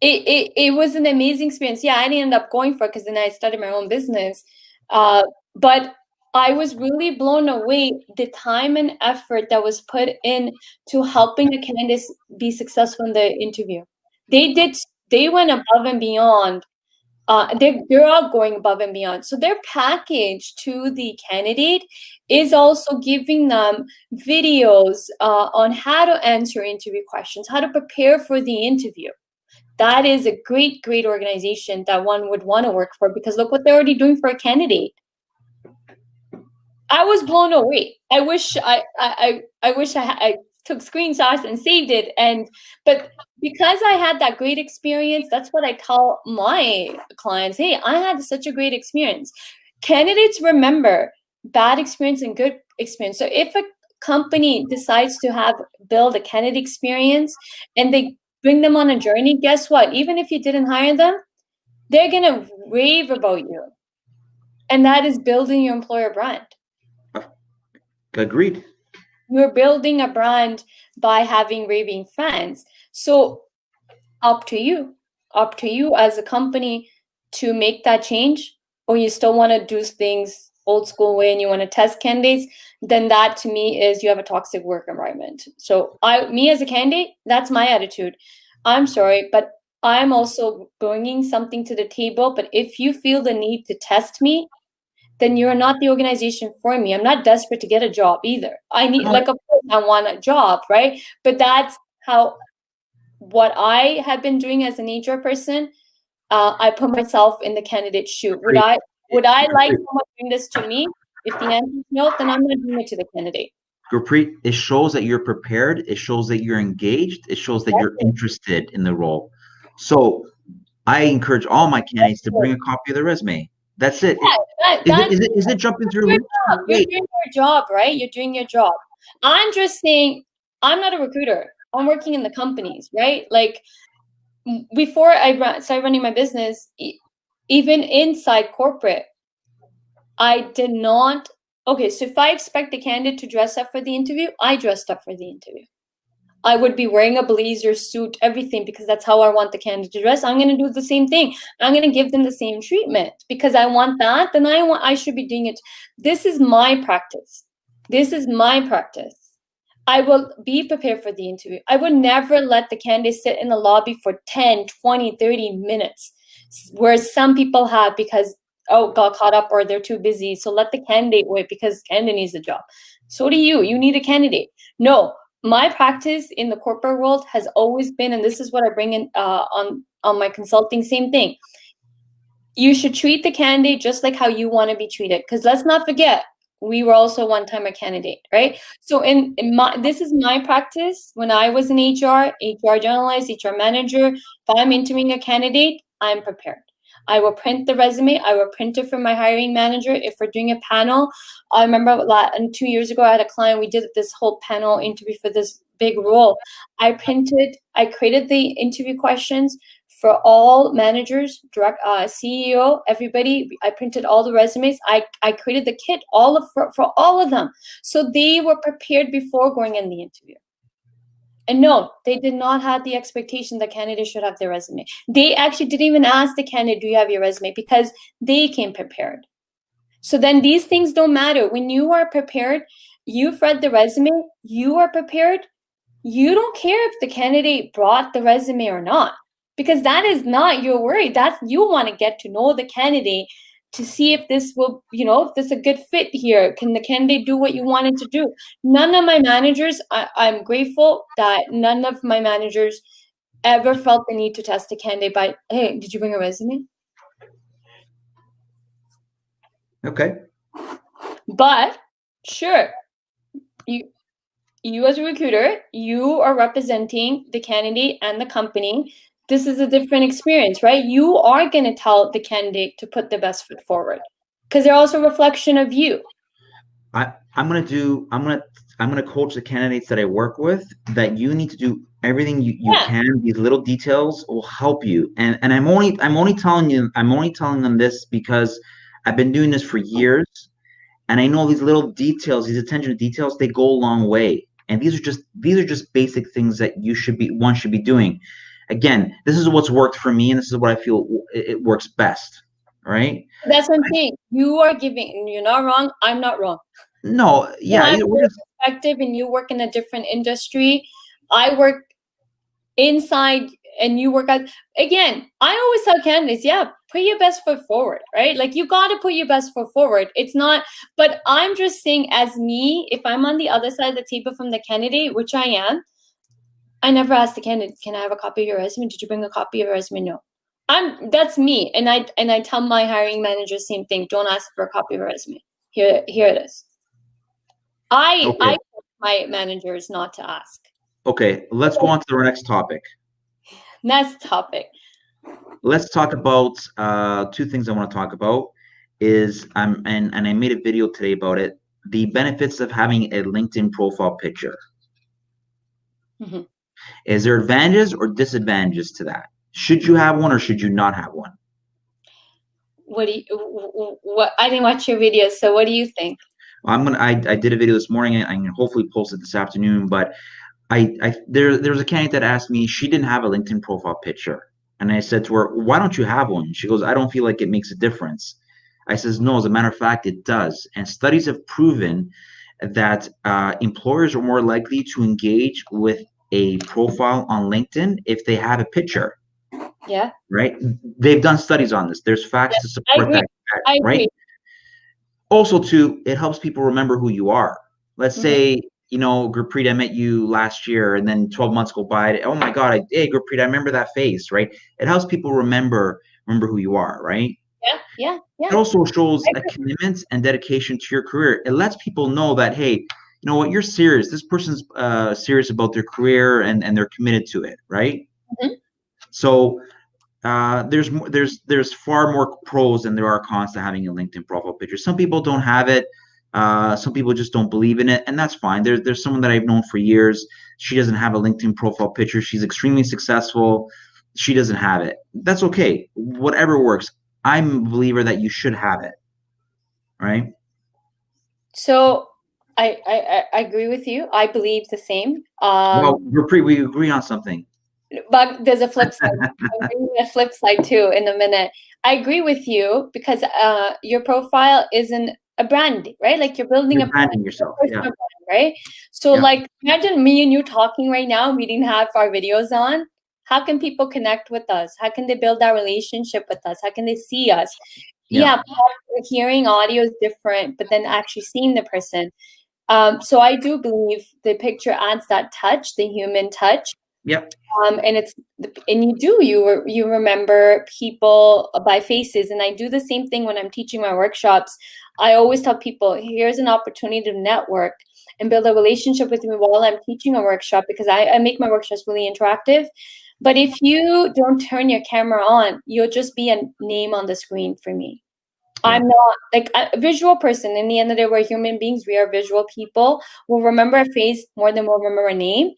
S1: It was an amazing experience. Yeah, I didn't end up going for it because then I started my own business. But I was really blown away the time and effort that was put in to helping the candidates be successful in the interview. They went above and beyond. They're all going above and beyond. So their package to the candidate is also giving them videos on how to answer interview questions, how to prepare for the interview. That is a great, great organization that one would want to work for because look what they're already doing for a candidate. I was blown away. I wish I took screenshots and saved it. But because I had that great experience, that's what I tell my clients. Hey, I had such a great experience. Candidates remember bad experience and good experience. So if a company decides to build a candidate experience and they bring them on a journey, guess what? Even if you didn't hire them, they're going to rave about you. And that is building your employer brand.
S2: Agreed.
S1: You're building a brand by having raving fans. So up to you as a company to make that change, or you still want to do things old school way and you want to test candidates, then that to me is you have a toxic work environment. So me as a candidate, that's my attitude. I'm sorry, but I'm also bringing something to the table. But if you feel the need to test me, then you're not the organization for me. I'm not desperate to get a job either. I need, like, of course, I want a job, right? But that's what I have been doing as an HR person. I put myself in the candidate's shoe. Would I like someone doing this to me? If the answer is no, then I'm not doing it to the candidate.
S2: Gurpreet, it shows that you're prepared. It shows that you're engaged. It shows that you're interested in the role. So I encourage all my candidates to bring a copy of their resume. That's it.
S1: Yeah,
S2: is it jumping through?
S1: You're doing your job, right? You're doing your job. I'm just saying, I'm not a recruiter. I'm working in the companies, right? Like, before I started running my business, even inside corporate, I did not. Okay, so if I expect the candidate to dress up for the interview, I dressed up for the interview. I would be wearing a blazer, suit, everything, because that's how I want the candidate to dress. I'm going to do the same thing. I'm going to give them the same treatment because I want that. Then I should be doing it. This is my practice. This is my practice. I will be prepared for the interview. I would never let the candidate sit in the lobby for 10, 20, 30 minutes, whereas some people have because, got caught up or they're too busy. So let the candidate wait because candidate needs a job. So do you. You need a candidate. No. My practice in the corporate world has always been, and this is what I bring in on my consulting, same thing. You should treat the candidate just like how you want to be treated. Because let's not forget, we were also one time a candidate, right? So this is my practice. When I was an HR journalist, HR manager, if I'm interviewing a candidate, I'm prepared. I will print the resume. I will print it for my hiring manager. If we're doing a panel, I remember 2 years ago, I had a client, we did this whole panel interview for this big role. I created the interview questions for all managers, direct CEO, everybody. I printed all the resumes. I created the kit for all of them. So they were prepared before going in the interview. And no, they did not have the expectation the candidate should have their resume. They actually didn't even ask the candidate, do you have your resume? Because they came prepared. So then these things don't matter. When you are prepared, you've read the resume, you are prepared, you don't care if the candidate brought the resume or not, because that is not your worry. That's, you want to get to know the candidate to see if this will, if this is a good fit here. Can the candidate do what you wanted to do? None of my managers, I'm grateful that none of my managers ever felt the need to test a candidate by, hey, did you bring a resume?
S2: Okay.
S1: But sure, you as a recruiter, you are representing the candidate and the company. This is a different experience, right? You are going to tell the candidate to put the best foot forward because they're also a reflection of you.
S2: I'm gonna coach the candidates that I work with that you need to do everything you can. These little details will help you. And I'm only telling them this because I've been doing this for years, and I know these little details, these attention to details, they go a long way. And these are just basic things that one should be doing. Again, this is what's worked for me, and this is what I feel it works best. Right?
S1: That's what I'm saying. You are giving, you're not wrong. I'm not wrong.
S2: No, yeah.
S1: Perspective, and you work in a different industry. I work inside and you work out. Again, I always tell candidates, put your best foot forward, right? Like, you got to put your best foot forward. It's not, but I'm just saying, as me, if I'm on the other side of the table from the candidate, which I am, I never ask the candidate, can I have a copy of your resume? Did you bring a copy of your resume? No. That's me. And I tell my hiring manager the same thing. Don't ask for a copy of a resume. Here it is. I tell my managers not to ask.
S2: Okay, let's go on to the next topic.
S1: Next topic.
S2: Let's talk about two things I want to talk about. And I made a video today about it. The benefits of having a LinkedIn profile picture. Mm-hmm. Is there advantages or disadvantages to that? Should you have one or should you not have one?
S1: What I didn't watch your video, so what do you think?
S2: I did a video this morning, and I can hopefully post it this afternoon. But there was a candidate that asked me, she didn't have a LinkedIn profile picture, and I said to her, "Why don't you have one?" She goes, "I don't feel like it makes a difference." I says, "No, as a matter of fact, it does, and studies have proven that employers are more likely to engage with a profile on LinkedIn if they have a picture."
S1: Yeah.
S2: Right. They've done studies on this. There's facts to support that.
S1: I agree.
S2: Right. Also, too, it helps people remember who you are. Let's say, Gurpreet, I met you last year, and then 12 months go by. Oh my God, hey, Gurpreet, I remember that face, right? It helps people remember who you are, right?
S1: Yeah.
S2: It also shows a commitment and dedication to your career. It lets people know that, hey, you know what, you're serious. This person's serious about their career and they're committed to it, right? Mm-hmm. So there's far more pros than there are cons to having a LinkedIn profile picture. Some people don't have it. Some people just don't believe in it, and that's fine. There's someone that I've known for years. She doesn't have a LinkedIn profile picture. She's extremely successful. She doesn't have it. That's okay. Whatever works. I'm a believer that you should have it. Right?
S1: So I agree with you. I believe the same.
S2: Well, we agree on something.
S1: But there's a flip side. A flip side too in a minute. I agree with you because your profile isn't a brand, right? Like, you're building
S2: branding yourself,
S1: brand, right? So like, imagine me and you talking right now. We didn't have our videos on. How can people connect with us? How can they build that relationship with us? How can they see us? Hearing audio is different, but then actually seeing the person. So I do believe the picture adds that touch, the human touch.
S2: Yep.
S1: And you remember people by faces, and I do the same thing when I'm teaching my workshops. I always tell people, here's an opportunity to network and build a relationship with me while I'm teaching a workshop, because I make my workshops really interactive. But if you don't turn your camera on, you'll just be a name on the screen for me.
S2: Yeah.
S1: I'm not like a visual person. In the end of the day, we're human beings. We are visual people. We'll remember a face more than we'll remember a name.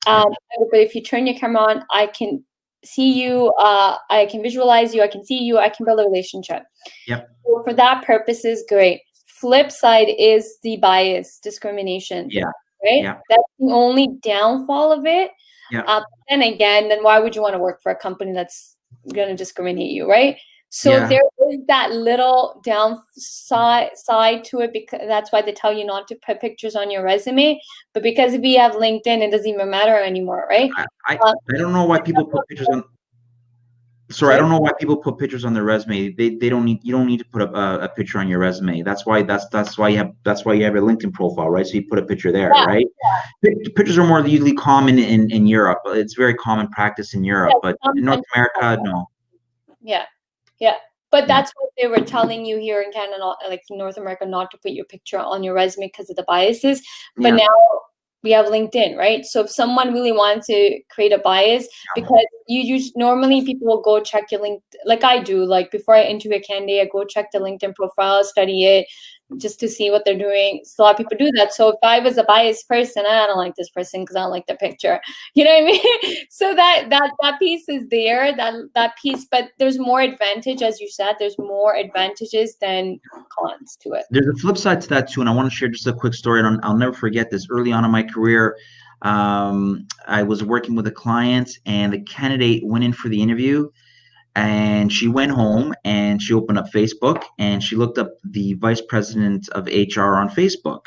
S1: But if you turn your camera on, I can see you. I can visualize you. I can see you. I can build a relationship.
S2: Yep.
S1: So for that purpose is great. Flip side is the bias, discrimination.
S2: Yeah.
S1: Right.
S2: Yeah.
S1: That's the only downfall of it.
S2: Yeah.
S1: And again, then why would you want to work for a company that's going to discriminate you, right? So
S2: Yeah.
S1: there is that little downside to it, because that's why they tell you not to put pictures on your resume. But because if you have LinkedIn, it doesn't even matter anymore, right?
S2: I don't know why people put pictures on. Sorry, I don't know why people put pictures on their resume. They don't need, you don't need to put a picture on your resume. That's why you have a LinkedIn profile, right? So you put a picture there, right? Pictures are more usually common in Europe. It's very common practice in Europe, but in North America, no.
S1: Yeah. But that's what they were telling you here in Canada, like in North America, not to put your picture on your resume because of the biases. But now we have LinkedIn, right? So if someone really wants to create a bias, because normally people will go check your link, like I do, like before I interview a candidate, I go check the LinkedIn profile, study it, just to see what they're doing. So a lot of people do that. So if I was a biased person, I don't like this person because I don't like the picture. You know what I mean? So that piece is there, that piece, but there's more advantage, as you said, there's more advantages than cons to it.
S2: There's a flip side to that too, and I want to share just a quick story. And I'll never forget this. Early on in my career, I was working with a client, and the candidate went in for the interview. And she went home and she opened up Facebook and she looked up the vice president of HR on Facebook.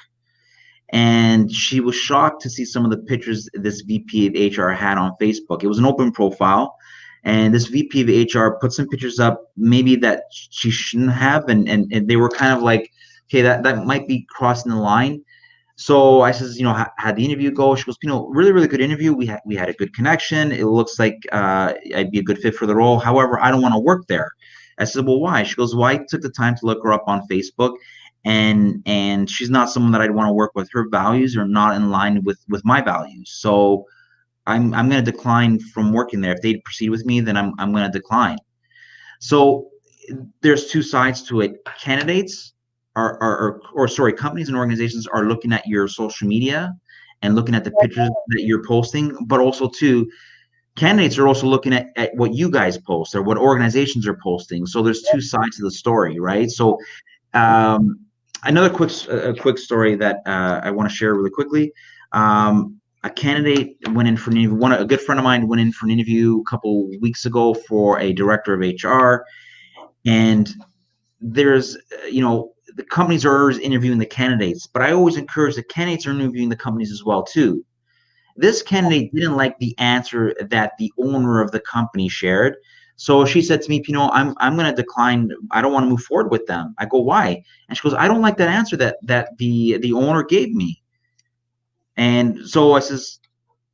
S2: And she was shocked to see some of the pictures this VP of HR had on Facebook. It was an open profile. And this VP of HR put some pictures up, maybe that she shouldn't have. And they were kind of like, okay, that might be crossing the line. So I says, how'd the interview go? She goes, really, really good interview. We had a good connection. It looks like I'd be a good fit for the role. However, I don't want to work there. I said, well, why? She goes, well, I took the time to look her up on Facebook, and she's not someone that I'd want to work with. Her values are not in line with my values. So I'm going to decline from working there. If they proceed with me, then I'm going to decline. So there's two sides to it. Candidates companies and organizations are looking at your social media and looking at the pictures that you're posting, but also too, candidates are also looking at what you guys post or what organizations are posting. So there's two sides of the story, right? So another quick story that I want to share really quickly. A candidate went in for an interview. A good friend of mine went in for an interview a couple weeks ago for a director of HR, and there's the companies are always interviewing the candidates, but I always encourage the candidates are interviewing the companies as well too. This candidate didn't like the answer that the owner of the company shared. So she said to me, I'm going to decline. I don't want to move forward with them. I go, why? And she goes, I don't like that answer that the owner gave me. And so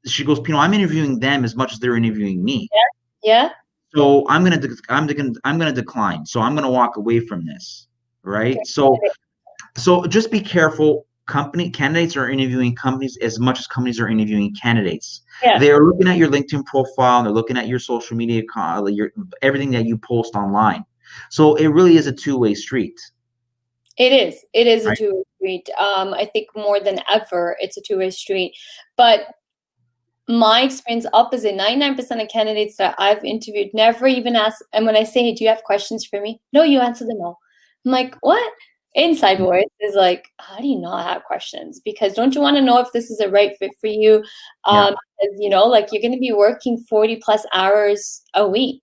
S2: she goes, I'm interviewing them as much as they're interviewing me.
S1: Yeah.
S2: So I'm going to decline. So I'm going to walk away from this. Right. So just be careful. Candidates are interviewing companies as much as companies are interviewing candidates.
S1: Yeah.
S2: They are looking at your LinkedIn profile, and they're looking at your social media, everything that you post online. So it really is a two-way street.
S1: It is a two-way street. I think more than ever, it's a two-way street. But my experience opposite, 99% of candidates that I've interviewed never even ask. And when I say, hey, do you have questions for me? No, you answer them all. I'm like, what? Inside voice is like, how do you not have questions? Because don't you want to know if this is a right fit for you? Like you're going to be working 40 plus hours a week.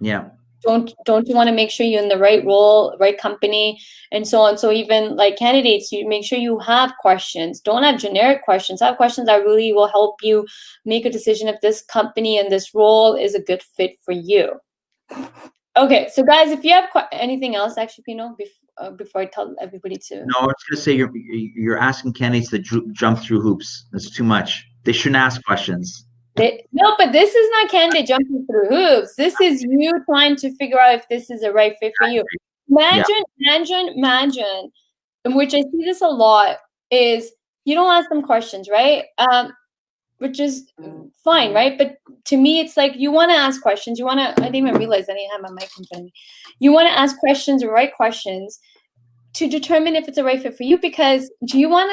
S2: Yeah.
S1: Don't you want to make sure you're in the right role, right company, and so on? So even like candidates, you make sure you have questions. Don't have generic questions. Have questions that really will help you make a decision if this company and this role is a good fit for you. Okay, so guys, if you have anything else, actually, Pino, before I tell everybody to.
S2: No, I was going to say you're asking candidates to jump through hoops. That's too much. They shouldn't ask questions.
S1: No, but this is not candidate jumping through hoops. This is you trying to figure out if this is a right fit for you. Imagine, in which I see this a lot, is you don't ask them questions, right? Which is fine, right? But to me, it's like you want to ask questions. You want to, I didn't even realize I didn't have my mic in front of me. You want to ask questions, the right questions, to determine if it's a right fit for you. Because do you want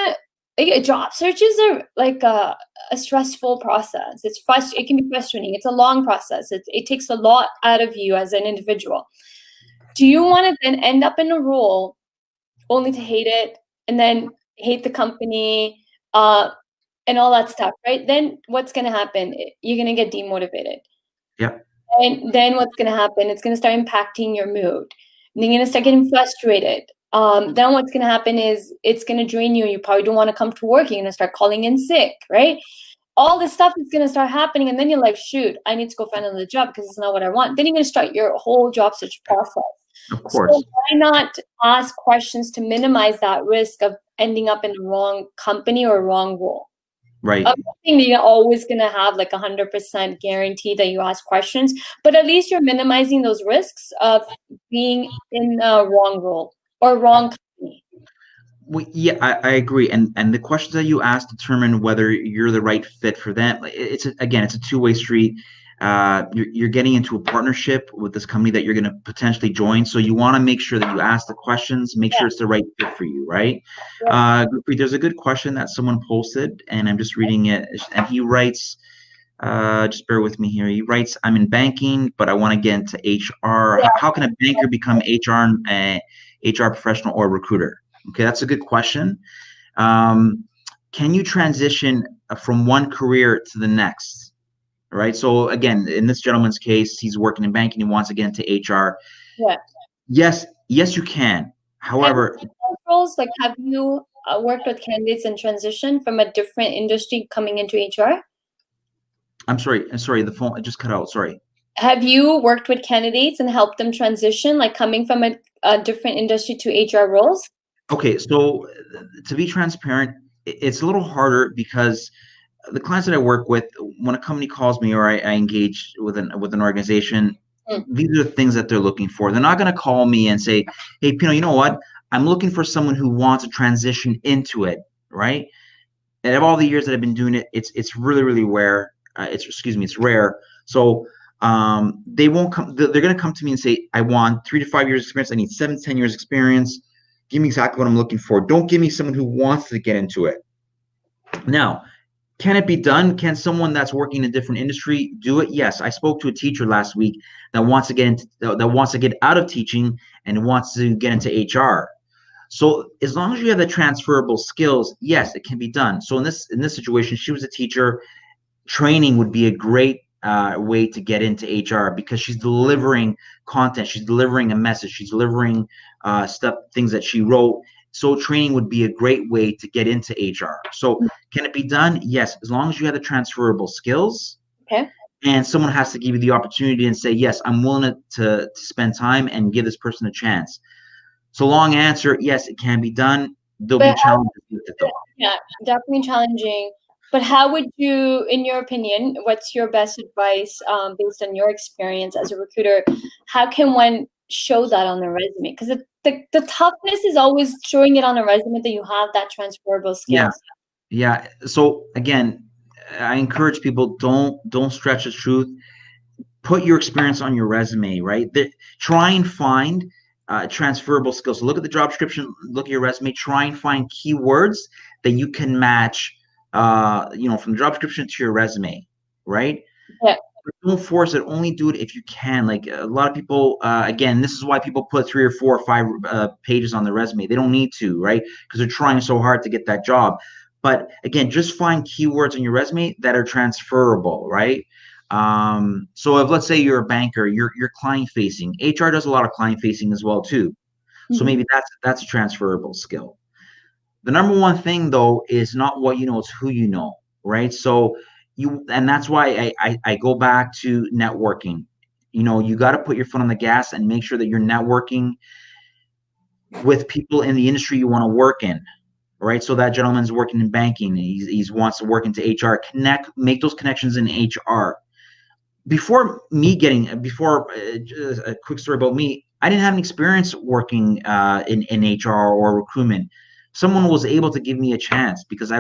S1: to, job searches are like a stressful process. It can be frustrating. It's a long process. It takes a lot out of you as an individual. Do you want to then end up in a role only to hate it and then hate the company, and all that stuff, right? Then what's going to happen? You're going to get demotivated.
S2: Yeah.
S1: And then what's going to happen? It's going to start impacting your mood. And you're going to start getting frustrated. Then what's going to happen is it's going to drain you. You probably don't want to come to work. You're going to start calling in sick, right? All this stuff is going to start happening. And then you're like, shoot, I need to go find another job because it's not what I want. Then you're going to start your whole job search process.
S2: Of course.
S1: So why not ask questions to minimize that risk of ending up in the wrong company or wrong role?
S2: Right.
S1: I'm not saying that you're always going to have like 100% guarantee that you ask questions, but at least you're minimizing those risks of being in a wrong role or wrong company.
S2: Well, yeah, I agree. And the questions that you ask determine whether you're the right fit for them. It's a two-way street. You're getting into a partnership with this company that you're going to potentially join. So you want to make sure that you ask the questions, make sure it's the right fit for you, right? There's a good question that someone posted, and I'm just reading it. And he writes, just bear with me here. He writes, I'm in banking, but I want to get into HR. How can a banker become HR professional or recruiter? Okay, that's a good question. Can you transition from one career to the next? Right. So again, in this gentleman's case, he's working in banking. He wants to get into HR.
S1: Yeah.
S2: Yes, you can. However,
S1: have you worked with candidates in transition from a different industry coming into HR?
S2: I'm sorry. The phone just cut out. Sorry.
S1: Have you worked with candidates and helped them transition, like coming from a different industry to HR roles?
S2: Okay, so to be transparent, it's a little harder because the clients that I work with, when a company calls me or I engage with an organization, these are the things that they're looking for. They're not going to call me and say, "Hey, Pino, you know what? I'm looking for someone who wants to transition into it." Right? And of all the years that I've been doing it, it's really, really rare. It's rare. So they won't come. They're going to come to me and say, "I want 3 to 5 years experience. I need 7 to 10 years experience. Give me exactly what I'm looking for. Don't give me someone who wants to get into it." Now, can it be done? Can someone that's working in a different industry do it? Yes. I spoke to a teacher last week that wants to get out of teaching and wants to get into HR. So as long as you have the transferable skills, yes, it can be done. So in this situation, she was a teacher. Training would be a great way to get into HR because she's delivering content, she's delivering a message, she's delivering things that she wrote. So training would be a great way to get into HR. So can it be done? Yes, as long as you have the transferable skills.
S1: Okay.
S2: And someone has to give you the opportunity and say, yes, I'm willing to spend time and give this person a chance. So long answer, yes, it can be done. There'll be challenges with it though.
S1: Yeah, definitely challenging. But how would you, in your opinion, what's your best advice based on your experience as a recruiter? How can one show that on the resume? Because the toughness is always showing it on a resume that you have that transferable skills.
S2: Yeah. So again, I encourage people, don't stretch the truth. Put your experience on your resume, right? Try and find transferable skills. So look at the job description, look at your resume, try and find keywords that you can match from the job description to your resume, right?
S1: Yeah.
S2: But don't force it. Only do it if you can. Like a lot of people, again, this is why people put 3 or 4 or 5 pages on the resume. They don't need to, right? Because they're trying so hard to get that job. But again, just find keywords on your resume that are transferable, right? So if let's say you're a banker, you're client facing. HR does a lot of client facing as well too. So maybe that's a transferable skill. The number one thing though is not what you know, it's who you know, right? So and that's why I go back to networking. You got to put your foot on the gas and make sure that you're networking with people in the industry you want to work in. right? So that gentleman's working in banking. He's wants to work into HR. Make those connections in HR. Before a quick story about me. I didn't have any experience working in HR or recruitment. Someone was able to give me a chance because I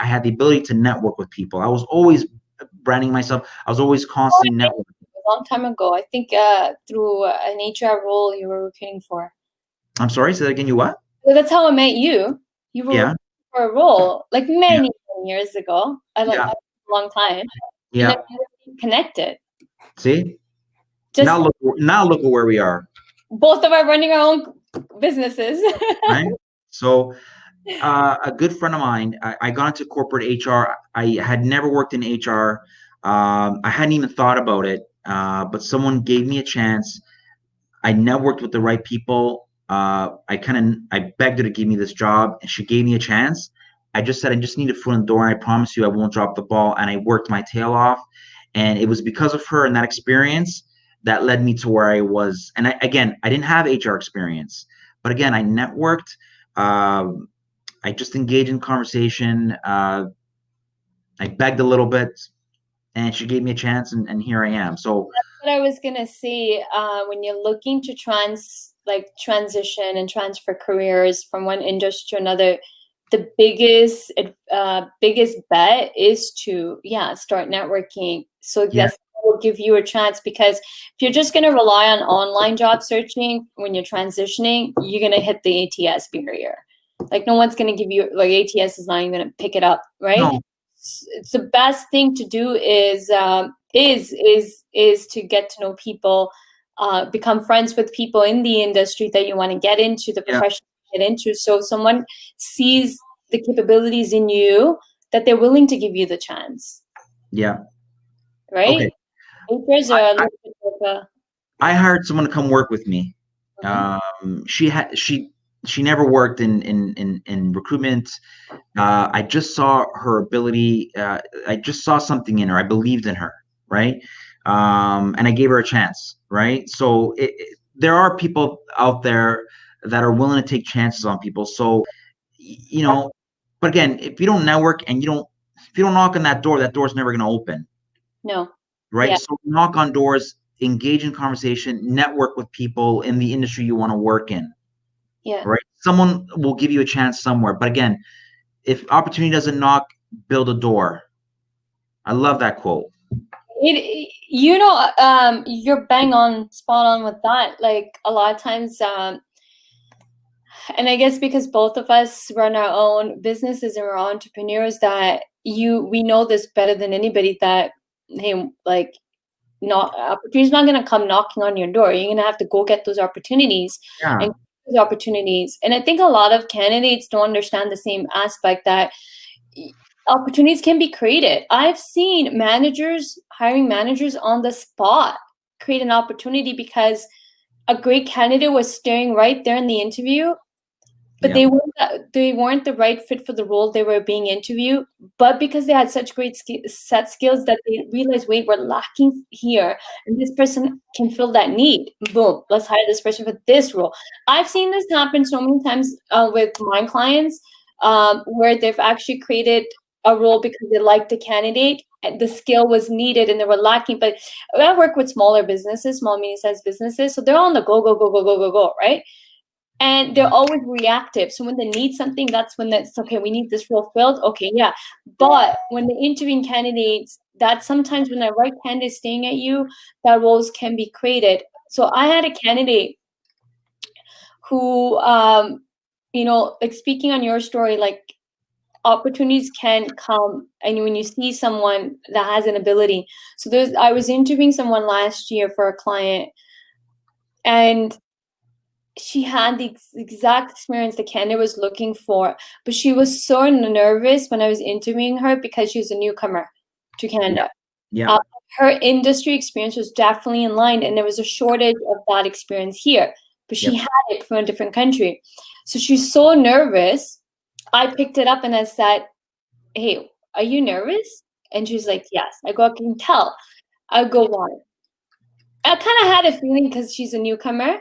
S2: had the ability to network with people. I was always branding myself. I was always constantly networking.
S1: A long time ago, I think through an HR role you were recruiting for.
S2: I'm sorry, say that again. You what?
S1: Well, that's how I met you. You were
S2: Yeah,
S1: recruiting for a role like
S2: yeah,
S1: many years ago.
S2: yeah,
S1: A long time, and then
S2: yeah.
S1: we connected.
S2: See,
S1: Just
S2: now look at where we are,
S1: both of us running our own businesses.
S2: right? So a good friend of mine, I got into corporate HR. I had never worked in HR. I hadn't even thought about it, but someone gave me a chance. I networked with the right people. I begged her to give me this job, and she gave me a chance. I just said I just need a foot in the door, and I promise you I won't drop the ball. And I worked my tail off, and it was because of her and that experience that led me to where I was. And I didn't have HR experience, but again, I networked. Um, I just engaged in conversation. I begged a little bit, and she gave me a chance, and here I am. So
S1: What I was gonna say, when you're looking to transition and transfer careers from one industry to another, the biggest bet is to start networking. So
S2: yeah,
S1: that will give you a chance, because if you're just gonna rely on online job searching when you're transitioning, you're gonna hit the ATS barrier. Like no one's gonna give you, like, ATS is not even gonna pick it up, right?
S2: no,
S1: It's the best thing to do is to get to know people, become friends with people in the industry that you want to get into, the
S2: yeah,
S1: profession you get into. So someone sees the capabilities in you that they're willing to give you the chance,
S2: yeah. Okay.
S1: right? Acres are a little bit of a
S2: I hired someone to come work with me.
S1: mhm.
S2: She never worked in recruitment. I just saw her ability. I just saw something in her. I believed in her, right? And I gave her a chance, right? So there are people out there that are willing to take chances on people. So you know, but again, if you don't network and if you don't knock on that door's never going to open,
S1: No,
S2: right?
S1: yeah,
S2: So knock on doors, engage in conversation, network with people in the industry you want to work in,
S1: yeah.
S2: right? Someone will give you a chance somewhere. But again, if opportunity doesn't knock, build a door. I love that quote.
S1: You're bang on, spot on with that. Like a lot of times, and I guess because both of us run our own businesses and we're entrepreneurs, that we know this better than anybody, that hey, like, not opportunity's not going to come knocking on your door. You're going to have to go get those opportunities
S2: Yeah,
S1: and those opportunities. And I think a lot of candidates don't understand the same aspect, that opportunities can be created. I've seen hiring managers on the spot create an opportunity because a great candidate was staring right there in the interview, but
S2: yeah,
S1: they weren't the right fit for the role they were being interviewed. But because they had such great set skills, that they realized, wait, we're lacking here, and this person can fill that need. Boom, let's hire this person for this role. I've seen this happen so many times with my clients, where they've actually created a role because they liked the candidate, and the skill was needed and they were lacking. But I work with smaller businesses, small medium-sized businesses, so they're on the go, go, go, go, go, go, go, right? And they're always reactive. So when they need something, that's when that's okay. We need this role filled. Okay, yeah. But when the interviewing candidates, that sometimes when the right candidate is staying at you, that roles can be created. So I had a candidate who, like, speaking on your story, like, opportunities can come, and when you see someone that has an ability. So I was interviewing someone last year for a client, and she had the exact experience the candidate was looking for, but she was so nervous when I was interviewing her because she was a newcomer to
S2: yeah,
S1: Canada.
S2: yeah,
S1: Uh, Her industry experience was definitely in line, and there was a shortage of that experience here, but she
S2: yep,
S1: had it from a different country. So she's so nervous. I picked it up and I said, "Hey, are you nervous?" And she's like, "Yes." I go, "I can tell." I go, "Why?" I kind of had a feeling because she's a newcomer.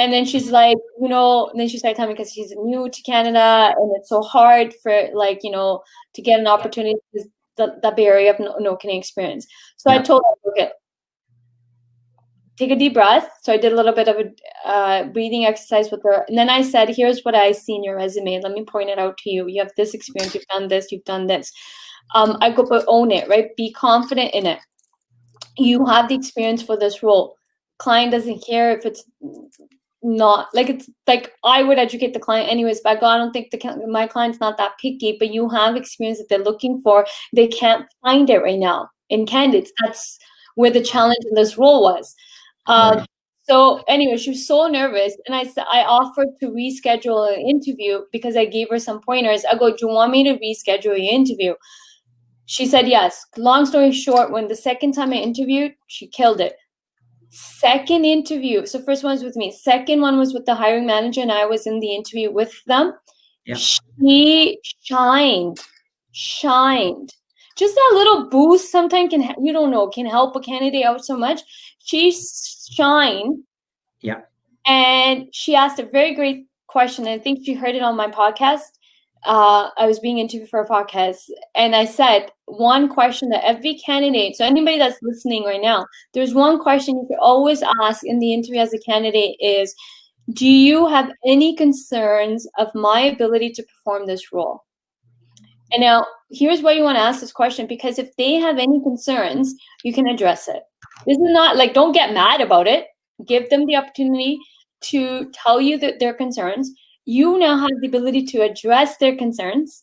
S1: And then she's like, and then she started telling me because she's new to Canada and it's so hard for to get an opportunity because the barrier of no Canadian experience. So I told her, okay, take a deep breath. So I did a little bit of a breathing exercise with her. And then I said, here's what I see in your resume. Let me point it out to you. You have this experience. You've done this. You've done this. I go, but own it, right? Be confident in it. You have the experience for this role. Client doesn't care if it's not it's like I would educate the client anyways, but I don't think my client's not that picky, but you have experience that they're looking for. They can't find it right now in candidates. That's where the challenge in this role was.
S2: Right.
S1: So anyway, she was so nervous, and I offered to reschedule an interview because I gave her some pointers. I go, do you want me to reschedule your interview? She said yes. Long story short, when the second time I interviewed, she killed it. Second interview, so first one was with me. Second one was with the hiring manager, and I was in the interview with them.
S2: Yeah.
S1: She shined. Just that little boost sometimes can help a candidate out so much. She shined.
S2: Yeah.
S1: And she asked a very great question. I think she heard it on my podcast. I was being interviewed for a podcast, and I said one question that every candidate, so anybody that's listening right now, there's one question you should always ask in the interview as a candidate is, do you have any concerns of my ability to perform this role? And now here's why you want to ask this question, because if they have any concerns, you can address it. This is not don't get mad about it. Give them the opportunity to tell you that their concerns. You now have the ability to address their concerns.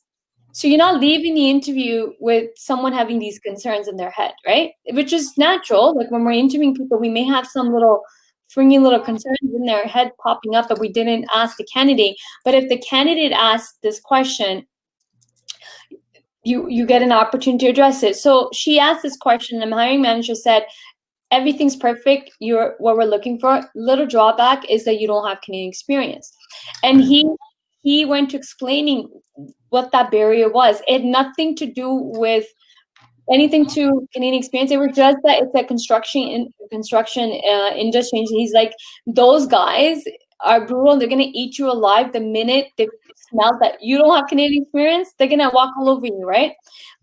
S1: So you're not leaving the interview with someone having these concerns in their head, right? Which is natural. Like when we're interviewing people, we may have some fringy little concerns in their head popping up that we didn't ask the candidate. But if the candidate asks this question, you get an opportunity to address it. So she asked this question, and the hiring manager said, everything's perfect. You're what we're looking for. Little drawback is that you don't have Canadian experience. And he went to explaining what that barrier was. It had nothing to do with anything to Canadian experience. It was just that it's a construction industry. And he's like, those guys are brutal. They're gonna eat you alive the minute they smell that you don't have Canadian experience. They're gonna walk all over you, right?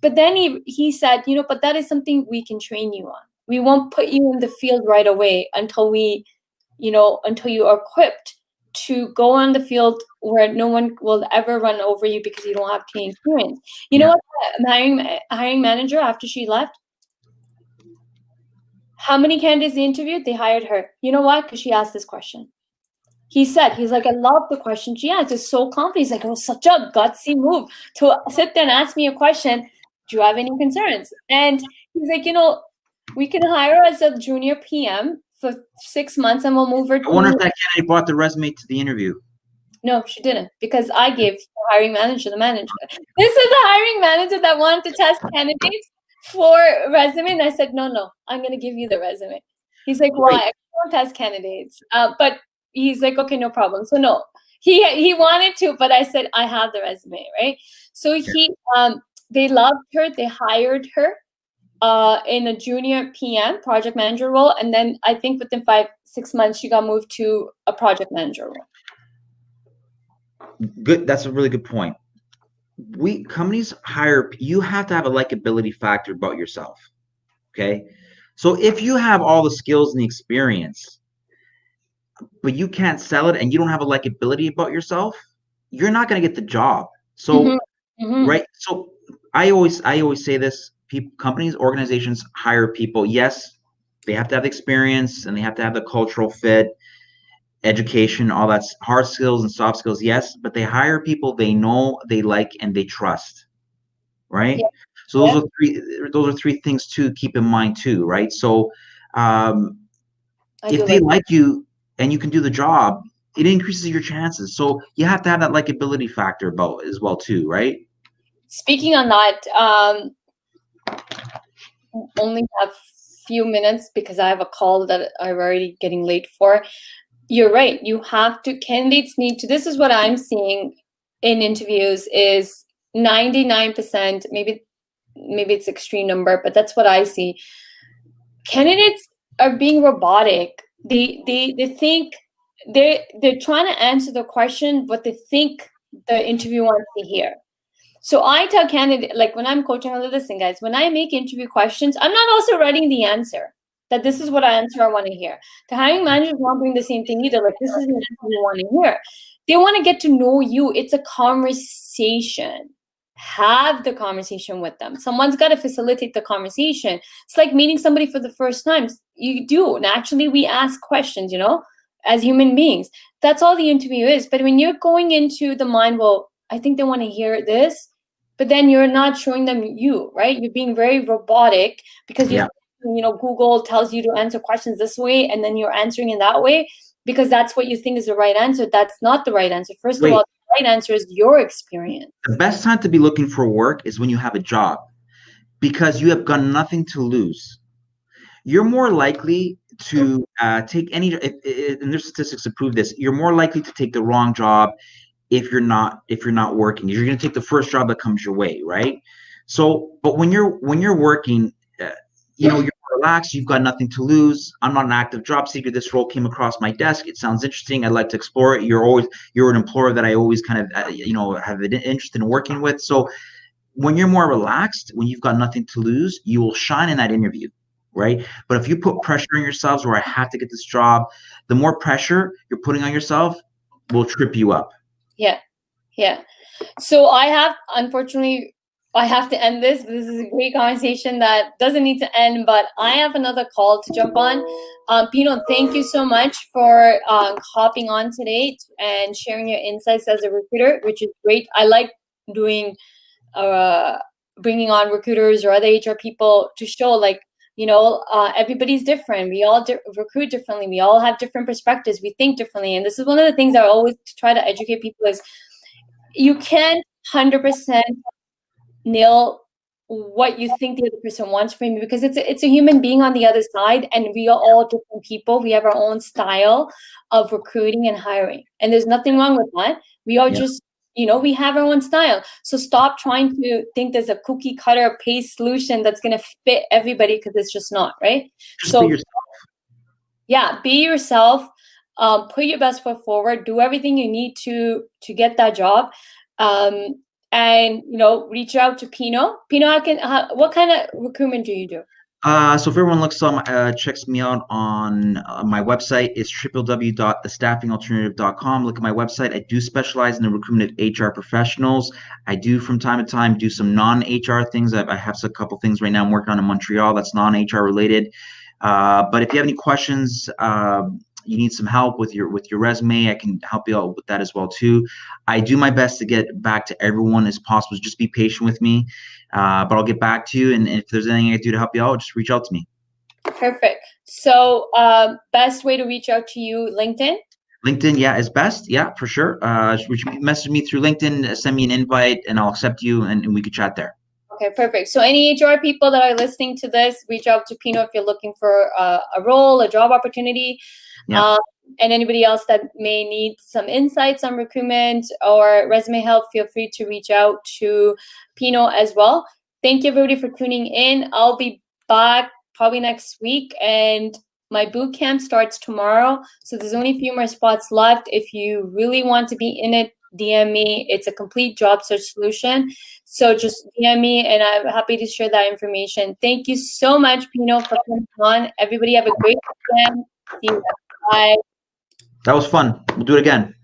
S1: But then he said, but that is something we can train you on. We won't put you in the field right away until until you are equipped to go on the field where no one will ever run over you because you don't have Canadian experience. You know what? Hiring manager, after she left, how many candidates they interviewed? They hired her. You know what? Because she asked this question. He's like, I love the question she asked. It's so confident. He's like, it was such a gutsy move to sit there and ask me a question. Do you have any concerns? And he's like, we can hire her as a junior PM for 6 months and we'll move her.
S2: I wonder if that candidate brought the resume to the interview.
S1: No, she didn't, because I gave the hiring manager the manager. This is the hiring manager that wanted to test candidates for resume. And I said, no, I'm going to give you the resume. He's like, why? I don't test candidates. But he's like, okay, no problem. So no, he wanted to, but I said, I have the resume, right? So they loved her. They hired her in a junior PM project manager role. And then I think within 5-6 months, she got moved to a project manager role.
S2: Good. That's a really good point. Companies hire, you have to have a likability factor about yourself. Okay. So if you have all the skills and the experience, but you can't sell it and you don't have a likability about yourself, you're not going to get the job. So, right. So I always say this, companies, organizations hire people. Yes, they have to have the experience and they have to have the cultural fit, education, all that's hard skills and soft skills. Yes, but they hire people they know, they like, and they trust. Right. Yeah. So those are three things to keep in mind too. Right. So if they like you and you can do the job, it increases your chances. So you have to have that likability factor about as well too. Right.
S1: Speaking on that, only have few minutes because I have a call that I'm already getting late for. You're right. You have to, candidates need to, this is what I'm seeing in interviews is 99%, maybe it's extreme number, but that's what I see. Candidates are being robotic. They think they're trying to answer the question, but they think the interview wants to hear. So I tell candidates, like when I'm coaching, I'm like, listen, guys, when I make interview questions, I'm not also writing the answer. That this is what answer I want to hear. The hiring manager is not doing the same thing either. Like this is the answer you want to hear. They want to get to know you. It's a conversation. Have the conversation with them. Someone's got to facilitate the conversation. It's like meeting somebody for the first time. You do. Naturally, we ask questions, as human beings. That's all the interview is. But when you're going into the mind, well, I think they want to hear this, but then you're not showing them you, right? You're being very robotic because Google tells you to answer questions this way, and then you're answering in that way because that's what you think is the right answer. That's not the right answer. First of all, the right answer is your experience.
S2: The best time to be looking for work is when you have a job, because you have got nothing to lose. You're more likely to take any, and there's statistics to prove this. You're more likely to take the wrong job if you're not working. You're going to take the first job that comes your way, right? So, but when you're working, you're relaxed. You've got nothing to lose. I'm not an active job seeker. This role came across my desk. It sounds interesting. I'd like to explore it. You're an employer that I always kind of have an interest in working with. So when you're more relaxed, when you've got nothing to lose, you will shine in that interview, right? But if you put pressure on yourselves, where I have to get this job, the more pressure you're putting on yourself will trip you up.
S1: Yeah. So unfortunately, I have to end this. This is a great conversation that doesn't need to end, but I have another call to jump on. Pino, thank you so much for hopping on today and sharing your insights as a recruiter, which is great. I like doing, bringing on recruiters or other HR people to show everybody's different. We all recruit differently. We all have different perspectives. We think differently. And this is one of the things I always try to educate people is you can't 100% nail what you think the other person wants from you, because it's a human being on the other side, and we are all different people. We have our own style of recruiting and hiring, and there's nothing wrong with that. We are just, we have our own style. So stop trying to think there's a cookie cutter paste solution that's going to fit everybody, because it's just not, right?
S2: Just be yourself.
S1: Be yourself. Put your best foot forward. Do everything you need to get that job. And reach out to Pino. Pino, what kind of recruitment do you do?
S2: So if everyone checks me out on my website, it's www.thestaffingalternative.com. Look at my website. I do specialize in the recruitment of HR professionals. I do from time to time do some non-HR things. I have a couple things right now I'm working on in Montreal that's non-HR related. But if you have any questions, you need some help with your resume, I can help you out with that as well too. I do my best to get back to everyone as possible. Just be patient with me, but I'll get back to you. And if there's anything I can do to help you out, just reach out to me.
S1: Perfect. So best way to reach out to you, LinkedIn?
S2: LinkedIn, is best. Yeah, for sure. Message me through LinkedIn, send me an invite, and I'll accept you, and we could chat there.
S1: Okay, perfect. So any HR people that are listening to this, reach out to Pino if you're looking for a role, a job opportunity.
S2: Yeah.
S1: And anybody else that may need some insights on recruitment or resume help, feel free to reach out to Pino as well. Thank you, everybody, for tuning in. I'll be back probably next week, and my boot camp starts tomorrow. So there's only a few more spots left. If you really want to be in it, DM me. It's a complete job search solution. So just DM me, and I'm happy to share that information. Thank you so much, Pino, for coming on. Everybody have a great weekend. See you. Bye.
S2: That was fun. We'll do it again.